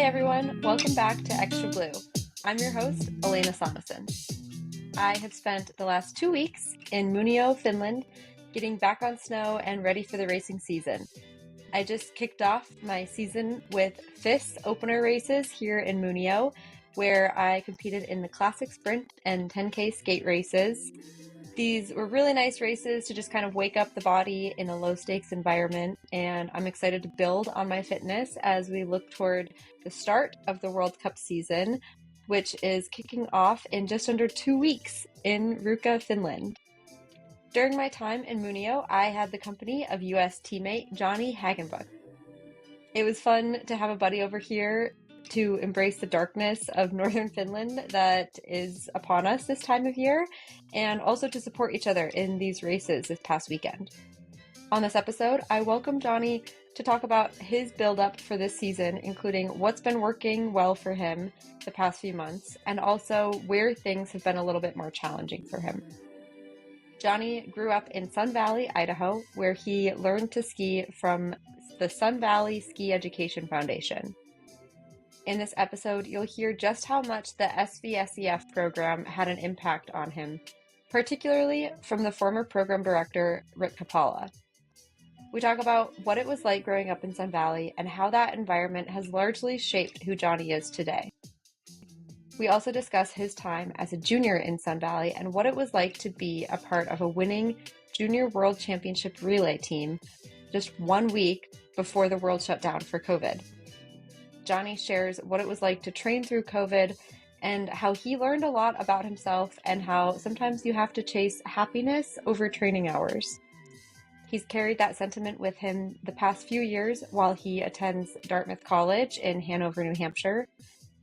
Hi everyone, welcome back to Extra Blue. I'm your host, Elena Samuson. I have spent the last 2 weeks in Muonio, Finland, getting back on snow and ready for the racing season. I just kicked off my season with FIS opener races here in Muonio, where I competed in the classic sprint and 10K skate races. These were really nice races to just kind of wake up the body in a low stakes environment, and I'm excited to build on my fitness as we look toward the start of the World Cup season, which is kicking off in just under 2 weeks in Ruka, Finland. During my time in Muonio, I had the company of US teammate Johnny Hagenbuch. It was fun to have a buddy over here to embrace the darkness of northern Finland that is upon us this time of year, and also to support each other in these races this past weekend. On this episode, I welcome Johnny to talk about his build-up for this season, including what's been working well for him the past few months, and also where things have been a little bit more challenging for him. Johnny grew up in Sun Valley, Idaho, where he learned to ski from the Sun Valley Ski Education Foundation. In this episode, you'll hear just how much the SVSEF program had an impact on him, particularly from the former program director, Rick Kapala. We talk about what it was like growing up in Sun Valley and how that environment has largely shaped who Johnny is today. We also discuss his time as a junior in Sun Valley and what it was like to be a part of a winning Junior World Championship relay team just 1 week before the world shut down for COVID. Johnny shares what it was like to train through COVID and how he learned a lot about himself and how sometimes you have to chase happiness over training hours. He's carried that sentiment with him the past few years while he attends Dartmouth College in Hanover, New Hampshire,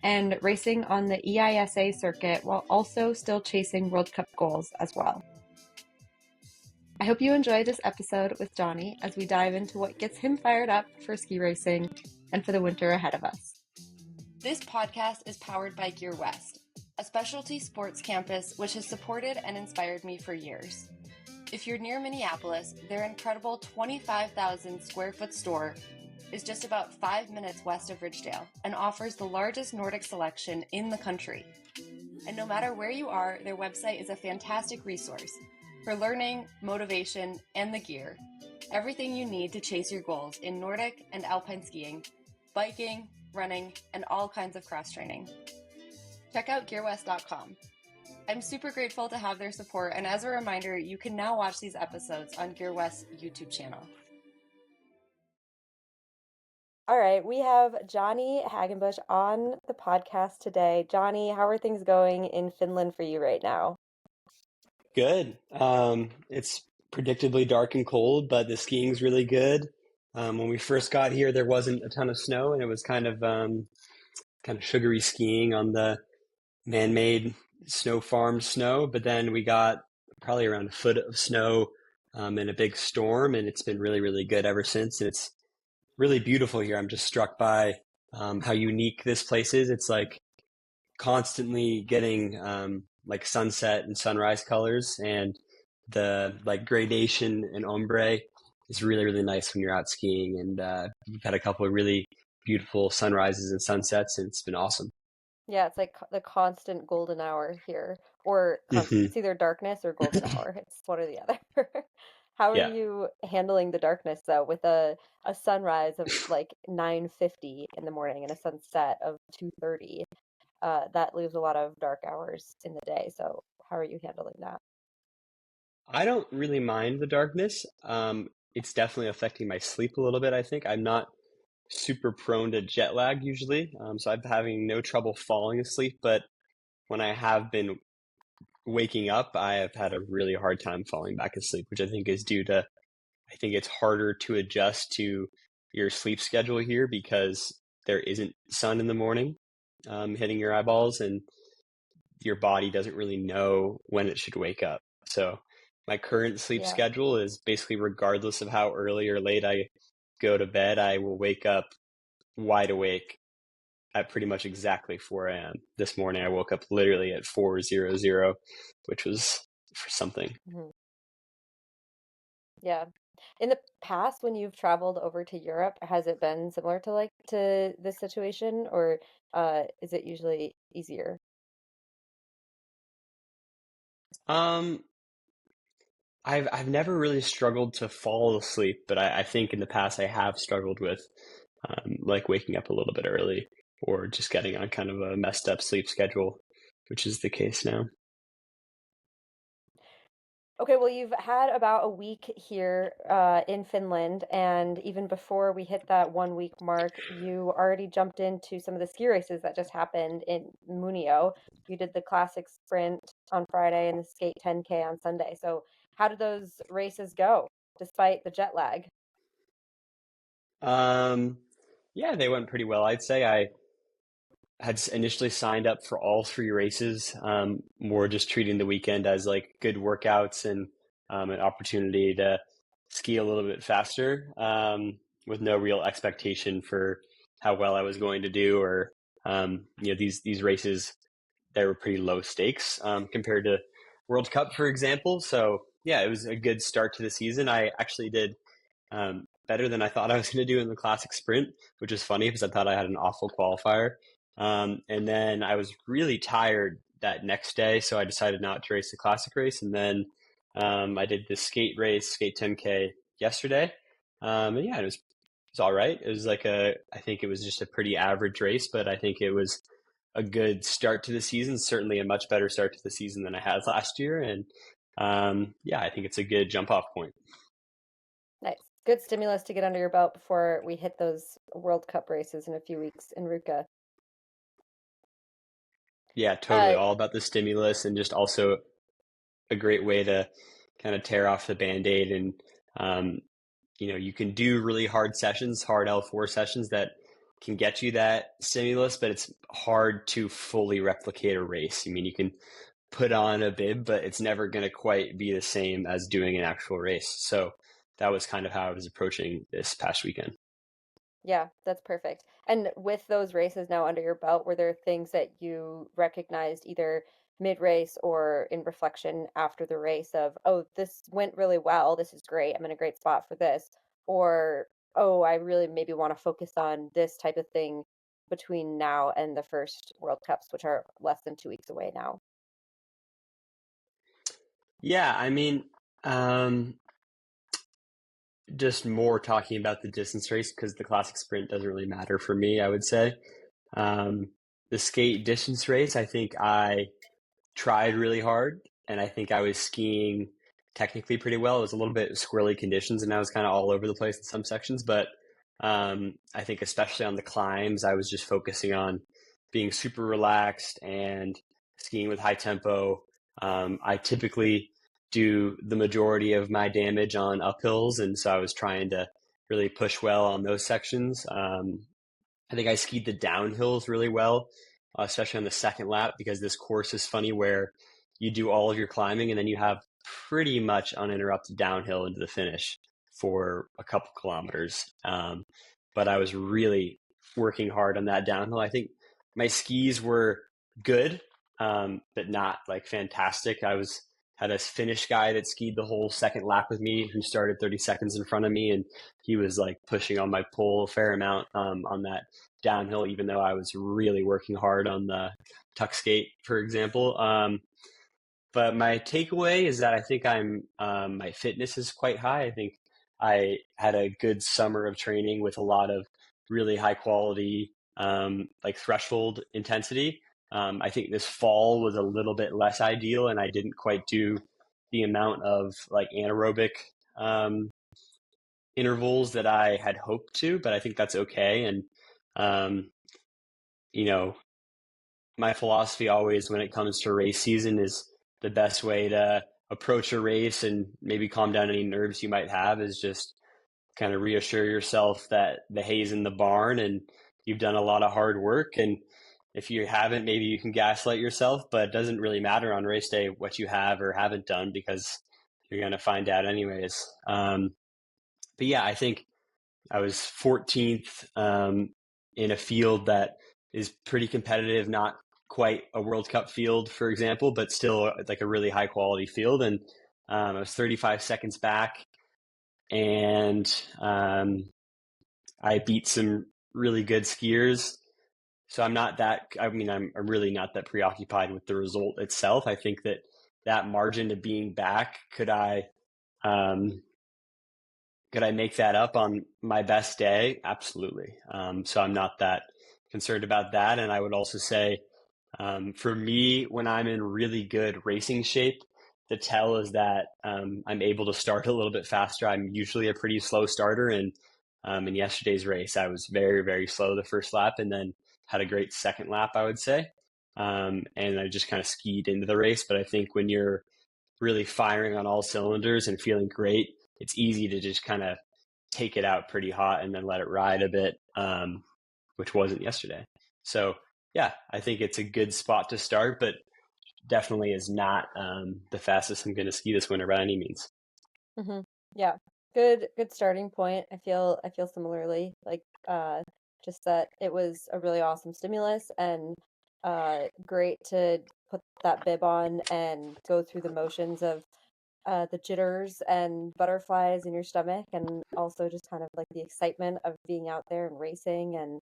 and racing on the EISA circuit while also still chasing World Cup goals as well. I hope you enjoy this episode with Johnny as we dive into what gets him fired up for ski racing and for the winter ahead of us. This podcast is powered by Gear West, a specialty sports campus which has supported and inspired me for years. If you're near Minneapolis, their incredible 25,000 square foot store is just about 5 minutes west of Ridgedale and offers the largest Nordic selection in the country. And no matter where you are, their website is a fantastic resource for learning, motivation, and the gear. Everything you need to chase your goals in Nordic and alpine skiing, biking, running, and all kinds of cross training. Check out gearwest.com. I'm super grateful to have their support, and as a reminder, you can now watch these episodes on Gear West's YouTube channel. All right, we have Johnny Hagenbuch on the podcast today. Johnny, how are things going in Finland for you right now? Good. It's predictably dark and cold, but the skiing's really good. When we first got here, there wasn't a ton of snow, and it was kind of sugary skiing on the man-made snow farm snow. But then we got probably around a foot of snow in a big storm, and it's been really, really good ever since. And it's really beautiful here. I'm just struck by how unique this place is. It's like constantly getting like sunset and sunrise colors, and the like gradation and ombre is really, really nice when you're out skiing. And we've had a couple of really beautiful sunrises and sunsets, and it's been awesome. Yeah, it's like the constant golden hour here, or it's either darkness or golden hour. It's one or the other. How are Yeah. you handling the darkness though, with a sunrise of like 9:50 in the morning and a sunset of 2:30? That leaves a lot of dark hours in the day. So how are you handling that? I don't really mind the darkness. It's definitely affecting my sleep a little bit, I think. I'm not super prone to jet lag usually, so I'm having no trouble falling asleep. But when I have been waking up, I have had a really hard time falling back asleep, which I think is due to, I think it's harder to adjust to your sleep schedule here because there isn't sun in the morning hitting your eyeballs, and your body doesn't really know when it should wake up. So my current sleep schedule is basically regardless of how early or late I go to bed, I will wake up wide awake at pretty much exactly 4 a.m. This morning, I woke up literally at 4:00, which was for something. Mm-hmm. Yeah, In the past, when you've traveled over to Europe, has it been similar to this situation, or is it usually easier? Um, I've never really struggled to fall asleep, but I think in the past I have struggled with like waking up a little bit early or just getting on kind of a messed up sleep schedule, which is the case now. Okay, well, you've had about a week here in Finland, and even before we hit that 1 week mark, you already jumped into some of the ski races that just happened in Munio. You did the classic sprint on Friday and the skate 10K on Sunday. So, how did those races go, despite the jet lag? Um, yeah, they went pretty well. I'd say I had initially signed up for all three races, more just treating the weekend as like good workouts and an opportunity to ski a little bit faster, with no real expectation for how well I was going to do or these races they were pretty low stakes compared to World Cup, for example. So yeah, it was a good start to the season. I actually did better than I thought I was going to do in the classic sprint, which is funny because I thought I had an awful qualifier. And then I was really tired that next day, so I decided not to race the classic race. And then I did the skate race, skate 10K yesterday. And yeah, it was all right. It was like I think it was just a pretty average race, but I think it was a good start to the season. Certainly a much better start to the season than I had last year. And yeah, I think it's a good jump off point. Nice. Good stimulus to get under your belt before we hit those World Cup races in a few weeks in Ruka. Yeah, totally. Uh, All about the stimulus and just also a great way to kind of tear off the band-aid and um, you can do really hard sessions, hard L4 sessions that can get you that stimulus, but it's hard to fully replicate a race. I mean, you can put on a bib, but it's never going to quite be the same as doing an actual race. So that was kind of how I was approaching this past weekend. Yeah, that's perfect. And with those races now under your belt, were there things that you recognized either mid-race or in reflection after the race of, oh, this went really well, this is great, I'm in a great spot for this, or oh, I really maybe want to focus on this type of thing between now and the first World Cups, which are less than 2 weeks away now? Yeah, I mean, um, just more talking about the distance race because the classic sprint doesn't really matter for me, I would say. Um, the skate distance race, I think I tried really hard, and I think I was skiing technically pretty well. It was a little bit squirrely conditions, and I was kind of all over the place in some sections. But I think especially on the climbs, I was just focusing on being super relaxed and skiing with high tempo. I typically do the majority of my damage on uphills, and so I was trying to really push well on those sections. I think I skied the downhills really well, especially on the second lap, because this course is funny where you do all of your climbing and then you have pretty much uninterrupted downhill into the finish for a couple kilometers. But I was really working hard on that downhill. I think my skis were good, but not like fantastic. I was had a Finnish guy that skied the whole second lap with me who started 30 seconds in front of me, and he was like pushing on my pole a fair amount on that downhill, even though I was really working hard on the tuck skate, for example. But my takeaway is that I think my fitness is quite high. I think I had a good summer of training with a lot of really high quality, like threshold intensity. I think this fall was a little bit less ideal, and I didn't quite do the amount of like anaerobic um, intervals that I had hoped to, but I think that's okay. And um, you know, my philosophy always when it comes to race season is the best way to approach a race and maybe calm down any nerves you might have is just kind of reassure yourself that the hay's in the barn and you've done a lot of hard work. And if you haven't, maybe you can gaslight yourself, but it doesn't really matter on race day what you have or haven't done because you're going to find out anyways. But yeah, I think I was 14th in a field that is pretty competitive, not quite a World Cup field, for example, but still like a really high quality field. And I was 35 seconds back and I beat some really good skiers. So I'm not that, I mean, I'm really not that preoccupied with the result itself. I think that that margin to being back, um, could I make that up on my best day? Absolutely. So I'm not that concerned about that. And I would also say, for me, when I'm in really good racing shape, the tell is that I'm able to start a little bit faster. I'm usually a pretty slow starter, and in yesterday's race, I was very, very slow the first lap, and then had a great second lap, I would say. And I just kind of skied into the race. But I think when you're really firing on all cylinders and feeling great, it's easy to just kind of take it out pretty hot and then let it ride a bit, which wasn't yesterday. So yeah, I think it's a good spot to start, but definitely is not the fastest I'm going to ski this winter by any means. Hmm. Yeah. Good starting point. I feel similarly. Like just that it was a really awesome stimulus and great to put that bib on and go through the motions of the jitters and butterflies in your stomach, and also just kind of like the excitement of being out there and racing. And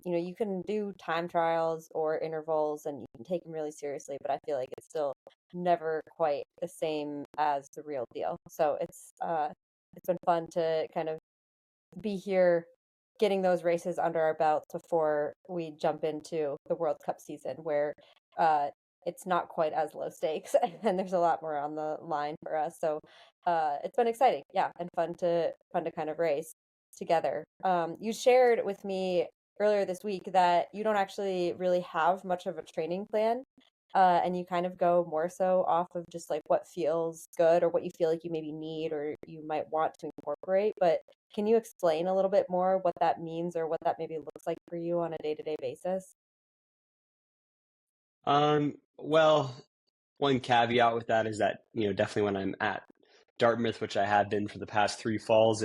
you can do time trials or intervals and you can take them really seriously, but I feel like it's still never quite the same as the real deal. So it's been fun to kind of be here getting those races under our belts before we jump into the World Cup season where uh it's not quite as low stakes and there's a lot more on the line for us. So it's been exciting, yeah, and fun to kind of race together. You shared with me earlier this week that you don't actually really have much of a training plan, and you kind of go more so off of just like what feels good or what you feel like you maybe need or you might want to incorporate. But can you explain a little bit more what that means or what that maybe looks like for you on a day-to-day basis? Well, one caveat with that is that, definitely when I'm at Dartmouth, which I have been for the past three falls,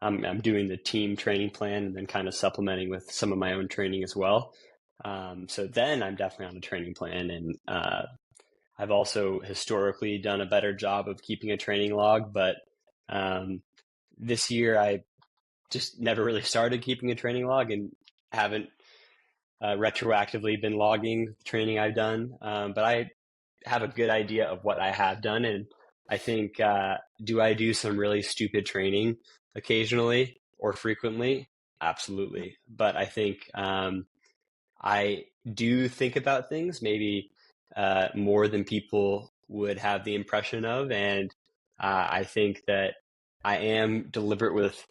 I'm doing the team training plan and then kind of supplementing with some of my own training as well. So then I'm definitely on the training plan, and I've also historically done a better job of keeping a training log, but um, this year I just never really started keeping a training log and haven't retroactively been logging the training I've done. But I have a good idea of what I have done, and I think do I do some really stupid training occasionally or frequently? Absolutely, but I think I do think about things maybe more than people would have the impression of, and I think that I am deliberate with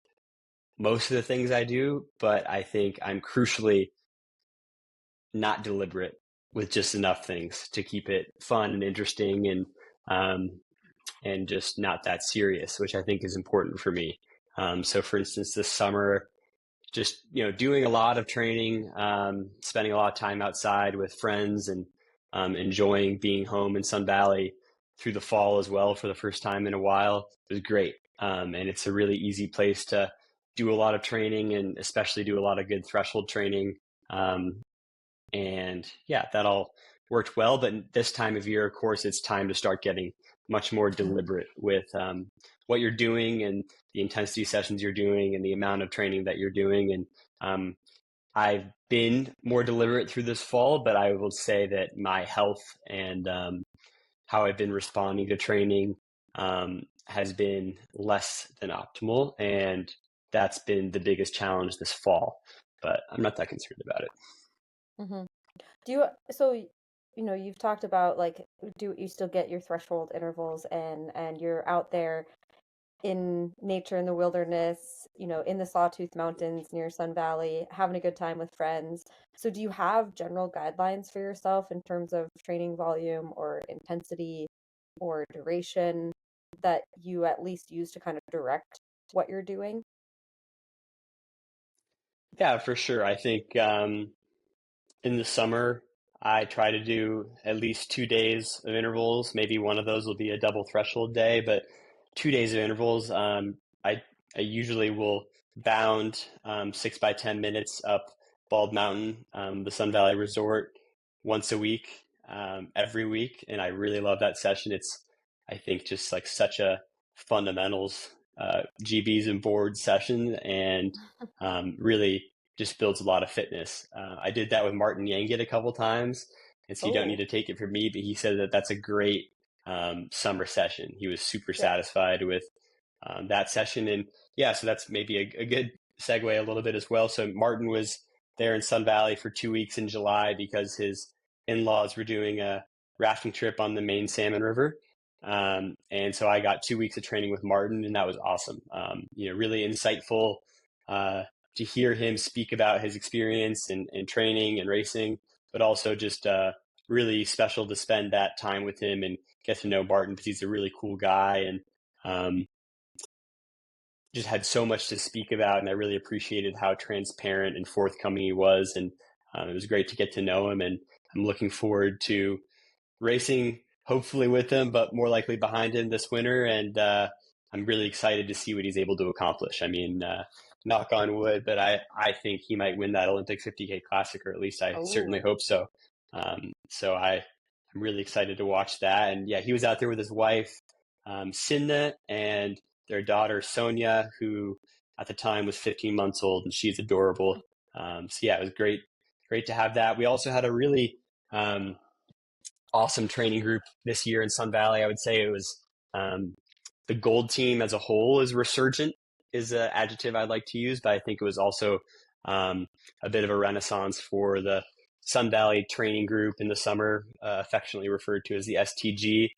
most of the things I do, but I think I'm crucially not deliberate with just enough things to keep it fun and interesting, um, and just not that serious, which I think is important for me. So, for instance, this summer, just doing a lot of training, spending a lot of time outside with friends, and enjoying being home in Sun Valley through the fall as well for the first time in a while. It was great, and it's a really easy place to do a lot of training and especially do a lot of good threshold training. Um, and yeah, that all worked well. But this time of year, of course, it's time to start getting much more deliberate with what you're doing and the intensity sessions you're doing and the amount of training that you're doing. And I've been more deliberate through this fall, but I will say that my health and how I've been responding to training has been less than optimal. And that's been the biggest challenge this fall. But I'm not that concerned about it. Hmm. Do you, so you've talked about like, do you still get your threshold intervals and you're out there in nature in the wilderness, in the Sawtooth Mountains near Sun Valley, having a good time with friends. So do you have general guidelines for yourself in terms of training volume or intensity or duration that you at least use to kind of direct what you're doing? Yeah, for sure. I think in the summer, I try to do at least 2 days of intervals. Maybe one of those will be a double threshold day, but 2 days of intervals. I usually will bound 6 by 10 minutes up Bald Mountain, the Sun Valley Resort, once a week, every week, and I really love that session. It's I think just like such a fundamentals GBs and board session, and really just builds a lot of fitness. I did that with Martin Yangit a couple times, and so you don't need Oh, to take it from me, but he said that that's a great summer session. He was super yeah. satisfied with that session. And yeah, so that's maybe a good segue a little bit as well. So Martin was there in Sun Valley for 2 weeks in July because his in-laws were doing a rafting trip on the main Salmon River. And so I got 2 weeks of training with Martin, and that was awesome. Really insightful to hear him speak about his experience and training and racing, but also just really special to spend that time with him and get to know Martin because he's a really cool guy and um, just had so much to speak about. And I really appreciated how transparent and forthcoming he was. And it was great to get to know him. And I'm looking forward to racing hopefully with him, but more likely behind him this winter. And I'm really excited to see what he's able to accomplish. I mean, knock on wood, but I think he might win that Olympic 50K Classic, or at least I certainly Oh. hope so. I'm really excited to watch that. And yeah, he was out there with his wife, Cinda, and their daughter, Sonia, who at the time was 15 months old, and she's adorable. So yeah, it was great to have that. We also had a really um, awesome training group this year in Sun Valley. I would say it was um, the gold team as a whole is resurgent, is an adjective I'd like to use, but I think it was also um, a bit of a renaissance for the Sun Valley training group in the summer, affectionately referred to as the STG.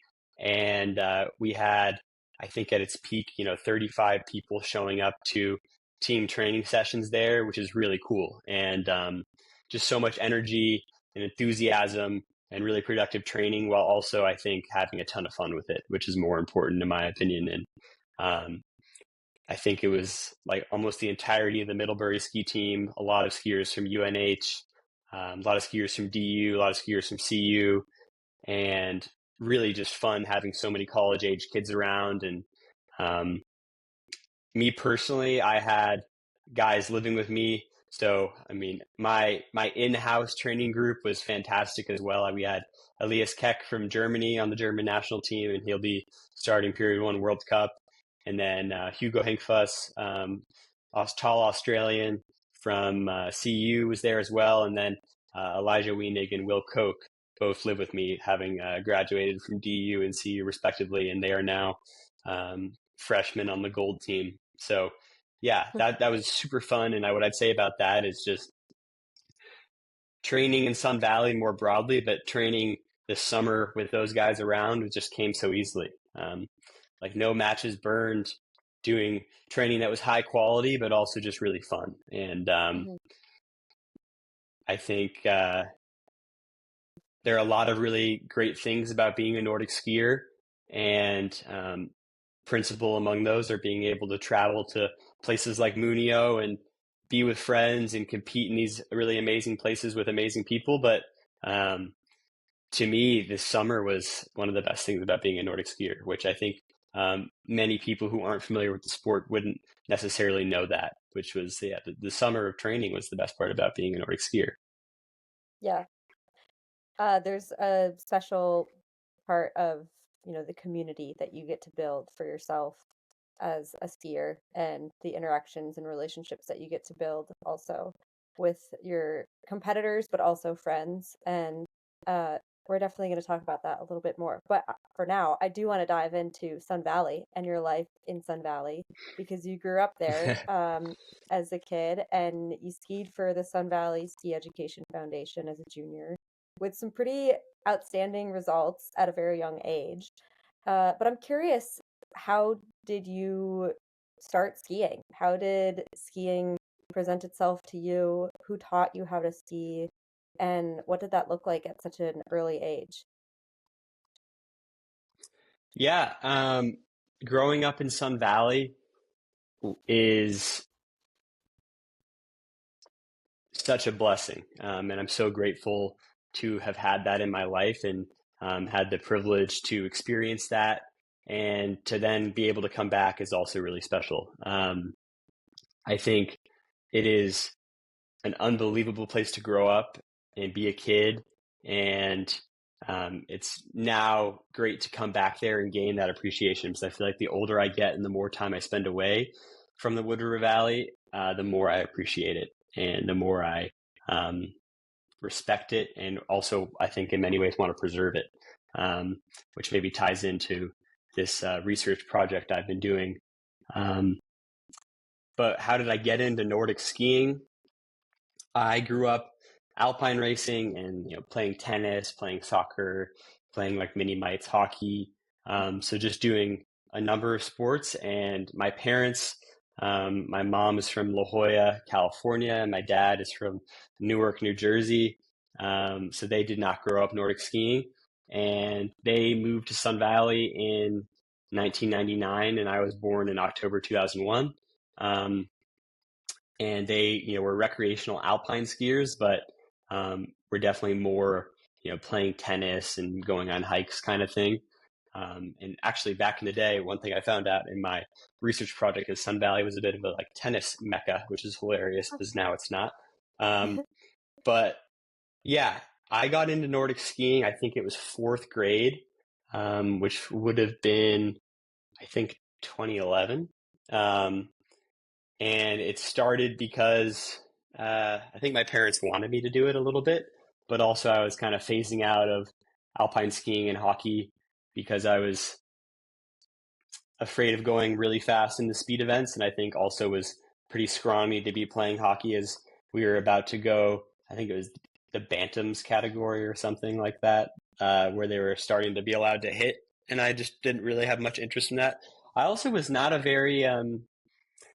And we had, I think at its peak, 35 people showing up to team training sessions there, which is really cool. And just so much energy and enthusiasm and really productive training while also, I think, having a ton of fun with it, which is more important in my opinion. And um, I think it was like almost the entirety of the Middlebury ski team, a lot of skiers from UNH, a lot of skiers from DU, a lot of skiers from CU, and really just fun having so many college age kids around. And um, me personally, I had guys living with me. So, I mean, my in-house training group was fantastic as well. We had Elias Keck from Germany on the German national team, and he'll be starting Period 1 World Cup. And then Hugo Hinkfuss, tall Australian from CU, was there as well. And then Elijah Wienig and Will Koch both live with me, having graduated from DU and CU respectively, and they are now freshmen on the gold team. So yeah, that was super fun. And what I'd say about that is just training in Sun Valley more broadly, but training this summer with those guys around just came so easily. Like no matches burned, doing training that was high quality, but also just really fun. And Mhm. I think there are a lot of really great things about being a Nordic skier, and principal among those are being able to travel to places like Munio and be with friends and compete in these really amazing places with amazing people. But um, to me, this summer was one of the best things about being a Nordic skier, which I think many people who aren't familiar with the sport wouldn't necessarily know that, which was, yeah, the summer of training was the best part about being a Nordic skier. Yeah. There's a special part of, the community that you get to build for yourself as a skier and the interactions and relationships that you get to build also with your competitors, but also friends. And uh, we're definitely going to talk about that a little bit more. But for now, I do want to dive into Sun Valley and your life in Sun Valley because you grew up there as a kid and you skied for the Sun Valley Ski Education Foundation as a junior with some pretty outstanding results at a very young age. But I'm curious, how did you start skiing? How did skiing present itself to you? Who taught you how to ski? And what did that look like at such an early age? Yeah, growing up in Sun Valley is such a blessing. And I'm so grateful to have had that in my life and had the privilege to experience that. And to then be able to come back is also really special. I think it is an unbelievable place to grow up and be a kid. And It's now great to come back there and gain that appreciation because I feel like the older I get and the more time I spend away from the Wood River Valley, the more I appreciate it and the more I um, respect it. And also, I think in many ways want to preserve it, which maybe ties into this research project I've been doing. Um, but how did I get into Nordic skiing? I grew up alpine racing and playing tennis, playing soccer, playing like mini mites, hockey. So just doing a number of sports. And my parents, my mom is from La Jolla, California, and my dad is from Newark, New Jersey. So they did not grow up Nordic skiing, and they moved to Sun Valley in 1999, and I was born in October 2001. Um, and they were recreational alpine skiers, but were definitely more playing tennis and going on hikes kind of thing. And actually, back in the day, one thing I found out in my research project is Sun Valley was a bit of a like tennis mecca, which is hilarious because now it's not. Um, but yeah, I got into Nordic skiing. I think it was fourth grade, which would have been, I think, 2011. Um, and it started because I think my parents wanted me to do it a little bit, but also I was kind of phasing out of alpine skiing and hockey because I was afraid of going really fast in the speed events, and I think also was pretty scrawny to be playing hockey as we were about to go. I think it was the bantams category or something like that, where they were starting to be allowed to hit, and I just didn't really have much interest in that. I also was not a very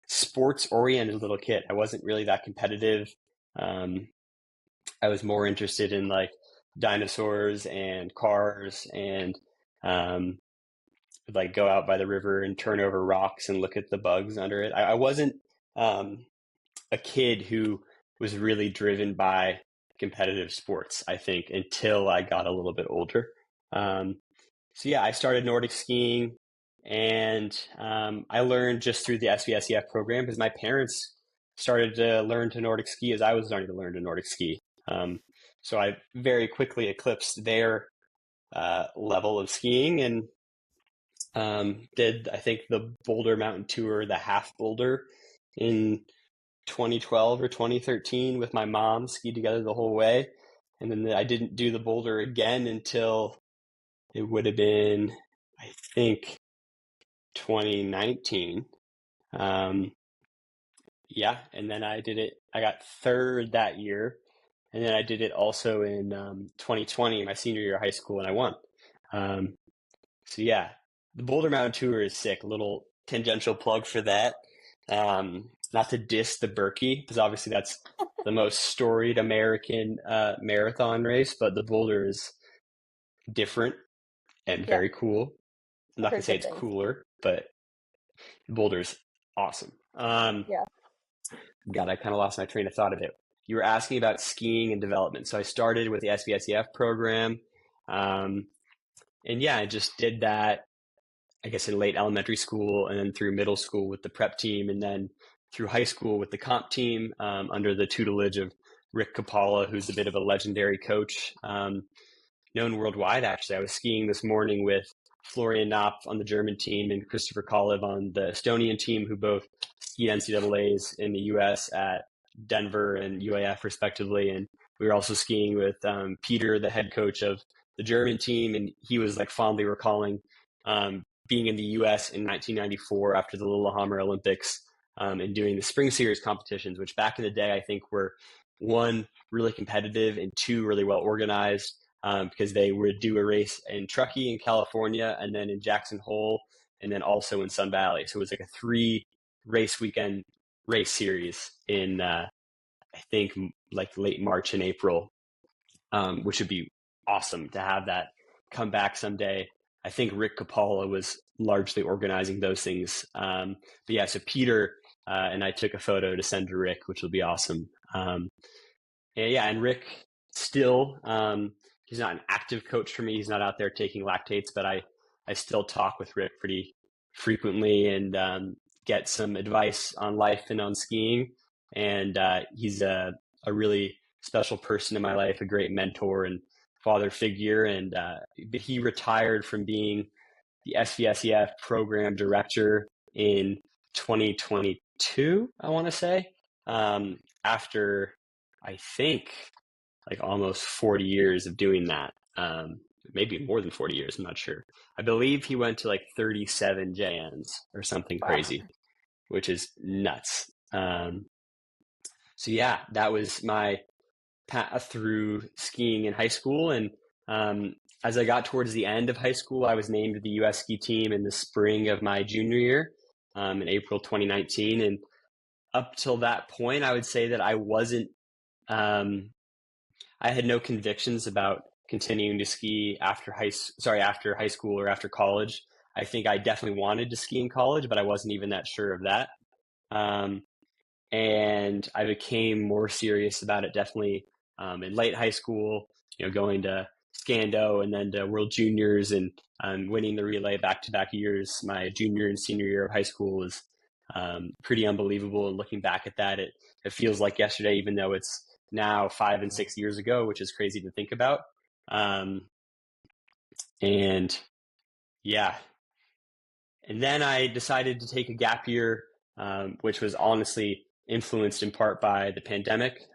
sports oriented little kid. I wasn't really that competitive. Um, I was more interested in like dinosaurs and cars and um, like go out by the river and turn over rocks and look at the bugs under it. I wasn't um, a kid who was really driven by competitive sports, I think, until I got a little bit older. Um, so yeah, I started Nordic skiing, and I learned just through the SVSEF program because my parents started to learn to Nordic ski as I was starting to learn to Nordic ski. Um, so I very quickly eclipsed their level of skiing and did, I think, the Boulder Mountain Tour, the half Boulder, in 2012 or 2013 with my mom, skied together the whole way. And then I didn't do the Boulder again until it would have been, I think, 2019. Um, yeah, and then I did it. I got third that year, and then I did it also in 2020, my senior year of high school, and I won. Um, so yeah, the Boulder Mountain Tour is sick. A little tangential plug for that. Not to diss the Berkey, because obviously that's the most storied American marathon race, but the Boulder is different and Yeah, very cool. I'm I've not gonna heard say good it's things. cooler, but Boulder's awesome. Yeah. God, I kind of lost my train of thought of it. You were asking about skiing and development. So I started with the SVSEF program. Um, and yeah, I just did that, I guess, in late elementary school and then through middle school with the prep team and then through high school with the comp team under the tutelage of Rick Kapala, who's a bit of a legendary coach. Known worldwide, actually. I was skiing this morning with Florian Knopf on the German team and Christopher Kolev on the Estonian team, who both skied NCAAs in the US at Denver and UAF, respectively. And we were also skiing with Peter, the head coach of the German team. And he was like fondly recalling being in the US in 1994 after the Lillehammer Olympics and doing the spring series competitions, which back in the day, I think were one, really competitive, and two, really well organized because they would do a race in Truckee in California and then in Jackson Hole and then also in Sun Valley. So it was like a 3 race weekend race series in, I think, like late March and April, which would be awesome to have that come back someday. I think Rick Kapala was largely organizing those things. But yeah, so Peter and I took a photo to send to Rick, which will be awesome. And Rick still, he's not an active coach for me. He's not out there taking lactates, but I still talk with Rick pretty frequently and get some advice on life and on skiing. And he's a really special person in my life, a great mentor, and father figure, and but he retired from being the SVSEF program director in 2022, I want to say, after I think like almost 40 years of doing that. Maybe more than 40 years, I'm not sure. I believe he went to like 37 JNs or something Wow. crazy, which is nuts. So yeah, that was my path through skiing in high school. And as I got towards the end of high school, I was named to the U.S. ski team in the spring of my junior year, in April 2019. And up till that point, I would say that um, I had no convictions about continuing to ski after high school or after college. I think I definitely wanted to ski in college, but I wasn't even that sure of that. Um, and I became more serious about it definitely in late high school, going to Scando and then to World Juniors and winning the relay back-to-back years. My junior and senior year of high school was pretty unbelievable. And looking back at that, it feels like yesterday, even though it's now 5 and 6 years ago, which is crazy to think about. Um, and yeah, and then I decided to take a gap year, which was honestly influenced in part by the pandemic.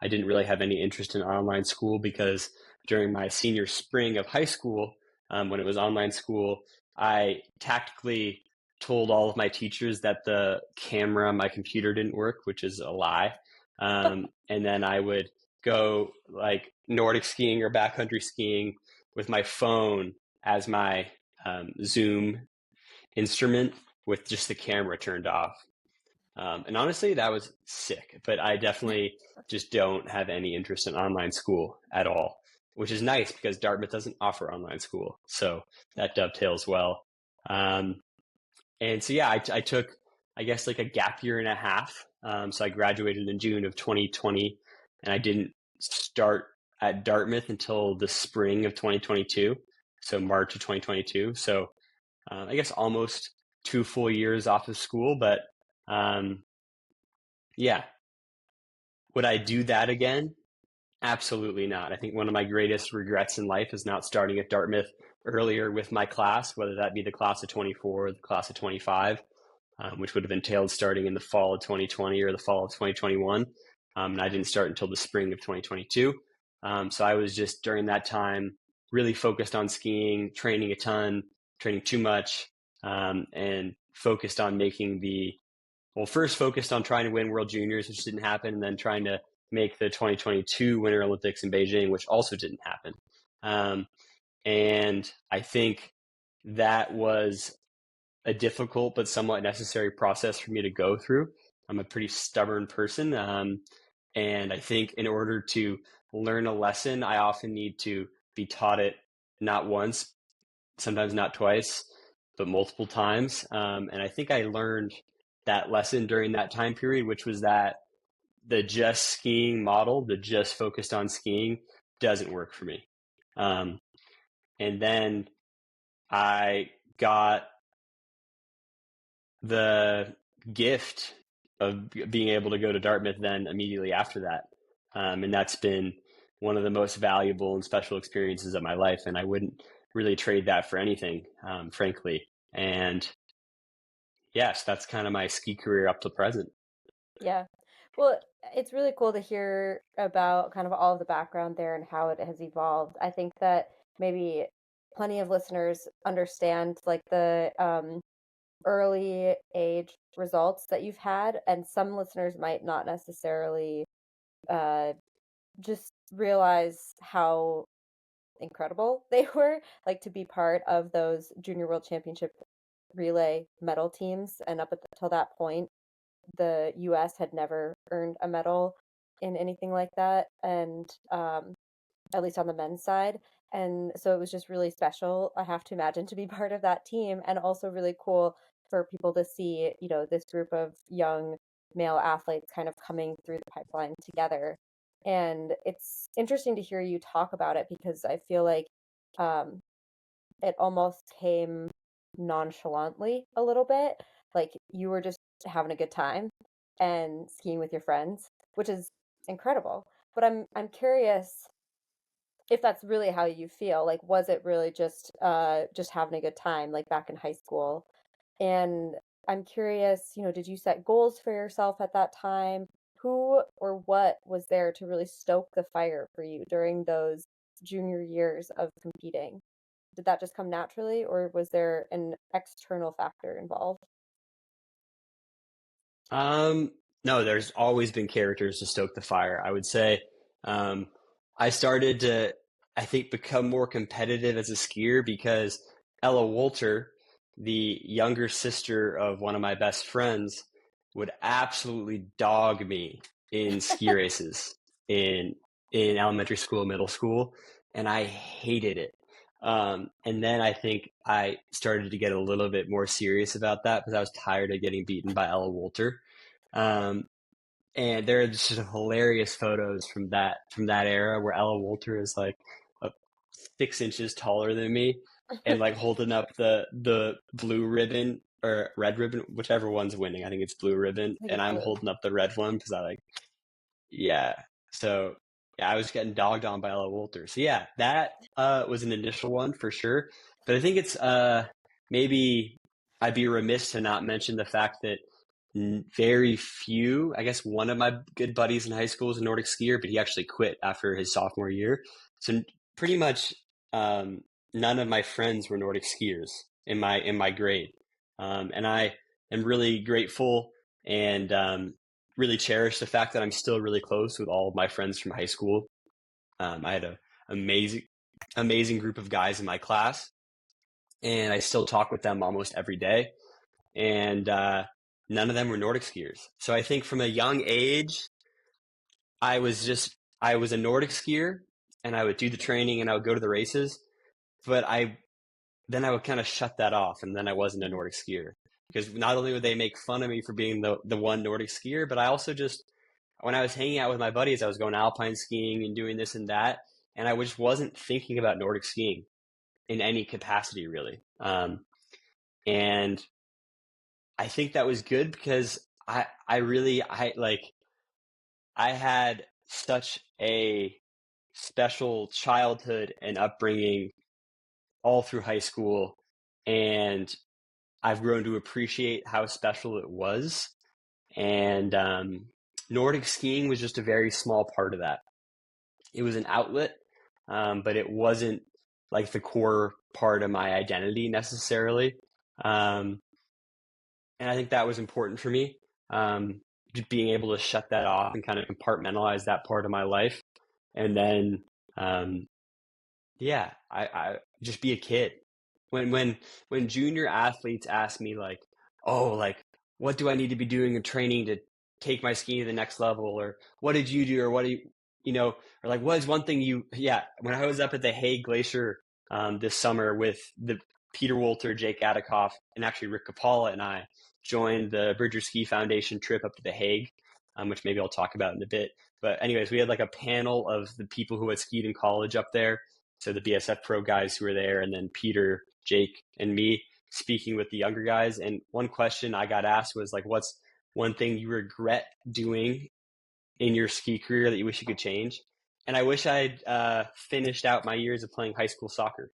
I didn't really have any interest in online school because during my senior spring of high school, when it was online school, I tactically told all of my teachers that the camera on my computer didn't work, which is a lie. And then I would go like Nordic skiing or backcountry skiing with my phone as my Zoom instrument with just the camera turned off. And honestly, that was sick, but I definitely just don't have any interest in online school at all, which is nice because Dartmouth doesn't offer online school. So that dovetails well. Um, and so, yeah, I took, I guess, like a gap year and a half. So I graduated in June of 2020, and I didn't start at Dartmouth until the spring of 2022. So March of 2022. So I guess almost 2 full years off of school, but um, yeah, would I do that again? Absolutely not. I think one of my greatest regrets in life is not starting at Dartmouth earlier with my class, whether that be the class of 24 or the class of 25, which would have entailed starting in the fall of 2020 or the fall of 2021. And I didn't start until the spring of 2022. So I was just during that time really focused on skiing, training a ton, training too much, and focused on making first focused on trying to win World Juniors, which didn't happen, and then trying to make the 2022 Winter Olympics in Beijing, which also didn't happen. Um, and I think that was a difficult but somewhat necessary process for me to go through. I'm a pretty stubborn person. And I think in order to learn a lesson, I often need to be taught it not once, sometimes not twice, but multiple times. And I think I learned that lesson during that time period, which was that the just skiing model, the just focused on skiing, doesn't work for me. Um, and then I got the gift of being able to go to Dartmouth then immediately after that. And that's been one of the most valuable and special experiences of my life. And I wouldn't really trade that for anything, frankly. And yes, that's kind of my ski career up to present. Yeah. Well, it's really cool to hear about kind of all of the background there and how it has evolved. I think that maybe plenty of listeners understand like the early age results that you've had, and some listeners might not necessarily uh, just realize how incredible they were, like to be part of those Junior World Championship relay medal teams. And up until that point, the US had never earned a medal in anything like that, and at least on the men's side. And so it was just really special, I have to imagine, to be part of that team, and also really cool for people to see, this group of young male athletes kind of coming through the pipeline together. And it's interesting to hear you talk about it because I feel like um, it almost came nonchalantly a little bit. Like you were just having a good time and skiing with your friends, which is incredible. But I'm curious, if that's really how you feel, like was it really just having a good time like back in high school? And I'm curious, did you set goals for yourself at that time? Who or what was there to really stoke the fire for you during those junior years of competing? Did that just come naturally, or was there an external factor involved? Um, no, there's always been characters to stoke the fire. I would say, um, I started to, I think, become more competitive as a skier because Ella Walter, the younger sister of one of my best friends, would absolutely dog me in ski races in in elementary school, middle school, and I hated it. And then I think I started to get a little bit more serious about that because I was tired of getting beaten by Ella Walter. Um, and there are just hilarious photos from that era where Ella Walter is like 6 inches taller than me and like holding up the blue ribbon or red ribbon, whichever one's winning. I think it's blue ribbon, I think and it's I'm blue. holding up the red one because I like yeah. So yeah, I was getting dogged on by Ella Walter. So yeah, that was an initial one for sure. But I think it's maybe I'd be remiss to not mention the fact that very few, I guess one of my good buddies in high school was a Nordic skier, but he actually quit after his sophomore year. So pretty much um, none of my friends were Nordic skiers in my grade. And I am really grateful and really cherish the fact that I'm still really close with all of my friends from high school. I had an amazing, amazing group of guys in my class, and I still talk with them almost every day. And none of them were Nordic skiers. So I think from a young age, I was a Nordic skier, and I would do the training and I would go to the races. But I would kind of shut that off, and then I wasn't a Nordic skier because not only would they make fun of me for being the one Nordic skier, but I also just when I was hanging out with my buddies, I was going alpine skiing and doing this and that, and I just wasn't thinking about Nordic skiing in any capacity really. And I think that was good because I really I like I had such a special childhood and upbringing all through high school, and I've grown to appreciate how special it was. And Nordic skiing was just a very small part of that. It was an outlet, but it wasn't like the core part of my identity necessarily. Um, and I think that was important for me. Just being able to shut that off and kind of compartmentalize that part of my life. And then, um, yeah, I just be a kid. When junior athletes ask me like, oh, like what do I need to be doing in training to take my skiing to the next level, or what did you do, or what do you know, or like what is one thing you yeah. When I was up at the Hague Glacier this summer with the Peter Wolter, Jake Adikoff, and actually Rick Kapala and I joined the Bridger Ski Foundation trip up to the Hague, which maybe I'll talk about in a bit. But anyways, we had like a panel of the people who had skied in college up there, so the BSF pro guys who were there, and then Peter, Jake, and me speaking with the younger guys. And one question I got asked was like, "What's one thing you regret doing in your ski career that you wish you could change?" And I wish I had finished out my years of playing high school soccer.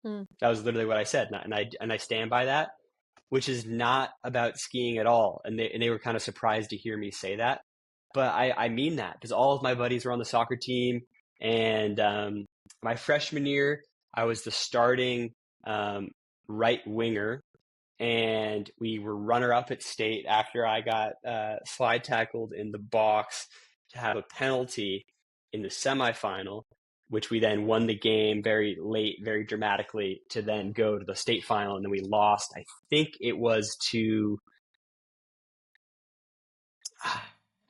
Hmm. That was literally what I said, and I stand by that. Which is not about skiing at all. And they were kind of surprised to hear me say that. But I mean that because all of my buddies were on the soccer team. And my freshman year, I was the starting um, right winger. And we were runner up at state after I got slide tackled in the box to have a penalty in the semifinal, which we then won the game very late, very dramatically to then go to the state final. And then we lost. I think it was to, I'm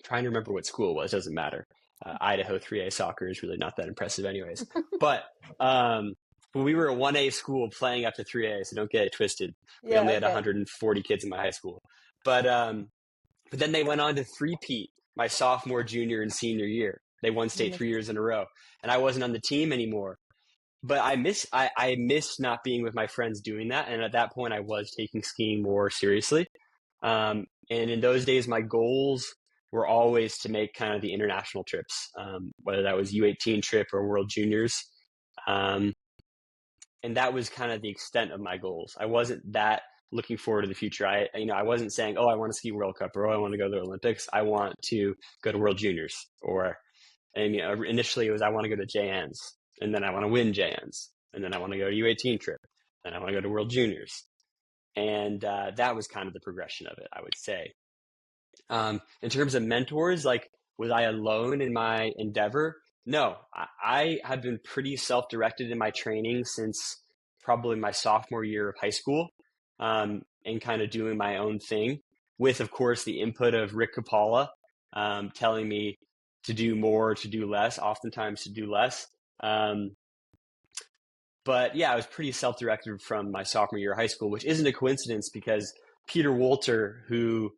trying to remember what school it was. Doesn't matter. Idaho 3A soccer is really not that impressive, anyways. But um, when we were a 1A school playing up to 3A, so don't get it twisted. We Yeah, only had okay. 140 kids in my high school. But but then they went on to three-peat my sophomore, junior, and senior year. They won Oh state my 3 years in a row, and I wasn't on the team anymore. But I miss not being with my friends doing that. And at that point, I was taking skiing more seriously. And in those days, my goals were always to make kind of the international trips, whether that was U18 trip or World Juniors. Um, and that was kind of the extent of my goals. I wasn't that looking forward to the future. I wasn't saying, oh, I want to ski World Cup or oh, I want to go to the Olympics. I want to go to World Juniors initially it was I want to go to JNs and then I want to win JNs and then I want to go to U18 trip. Then I want to go to World Juniors. And that was kind of the progression of it, I would say. In terms of mentors, like, was I alone in my endeavor? No, I have been pretty self-directed in my training since probably my sophomore year of high school, and kind of doing my own thing with, of course, the input of Rick Kapala, telling me to do more, to do less, oftentimes to do less. But yeah, I was pretty self-directed from my sophomore year of high school, which isn't a coincidence because Peter Wolter, who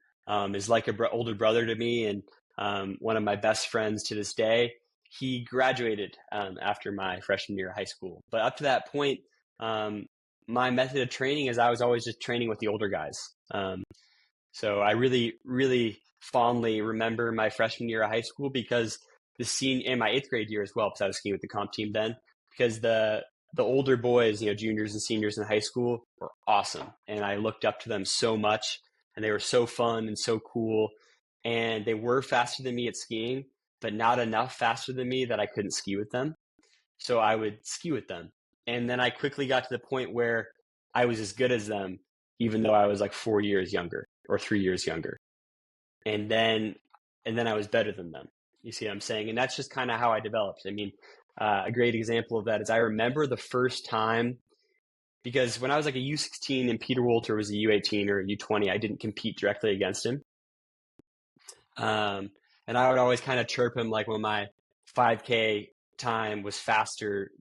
is like a older brother to me and one of my best friends to this day, he graduated after my freshman year of high school. But up to that point, my method of training is I was always just training with the older guys. So I really, really fondly remember my freshman year of high school because and my eighth grade year as well, because I was skiing with the comp team then, because the older boys, juniors and seniors in high school were awesome. And I looked up to them so much and they were so fun and so cool. And they were faster than me at skiing, but not enough faster than me that I couldn't ski with them. So I would ski with them. And then I quickly got to the point where I was as good as them, even though I was like 4 years younger or 3 years younger. And then I was better than them. You see what I'm saying? And that's just kind of how I developed. I mean, a great example of that is I remember the first time, because when I was like a U16 and Peter Wolter was a U18 or a U20, I didn't compete directly against him. And I would always kind of chirp him like when my 5K time was faster,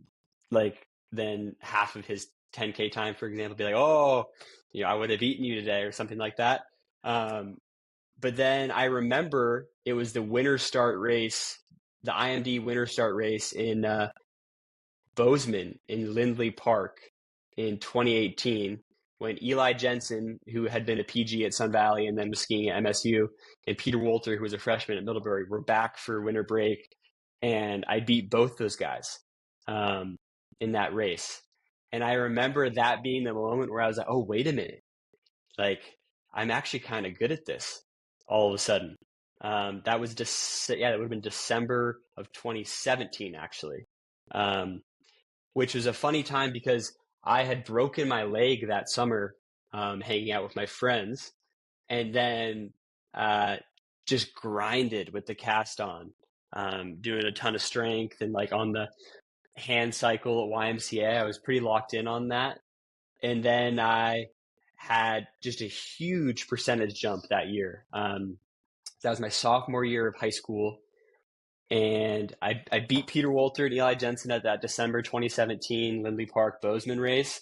like than half of his 10K time, for example, be like, oh, I would have beaten you today or something like that. But then I remember it was the winter start race, the IMD winter start race in Bozeman in Lindley Park in 2018 when Eli Jensen, who had been a PG at Sun Valley and then was skiing at MSU, and Peter Wolter, who was a freshman at Middlebury, were back for winter break. And I beat both those guys in that race. And I remember that being the moment where I was like, oh, wait a minute. Like, I'm actually kind of good at this all of a sudden. That would have been December of 2017, actually, which was a funny time because I had broken my leg that summer hanging out with my friends, and then just grinded with the cast on, doing a ton of strength and like on the hand cycle at YMCA. I was pretty locked in on that. And then I had just a huge percentage jump that year. That was my sophomore year of high school. And I beat Peter Wolter and Eli Jensen at that December 2017 Lindley Park Bozeman race.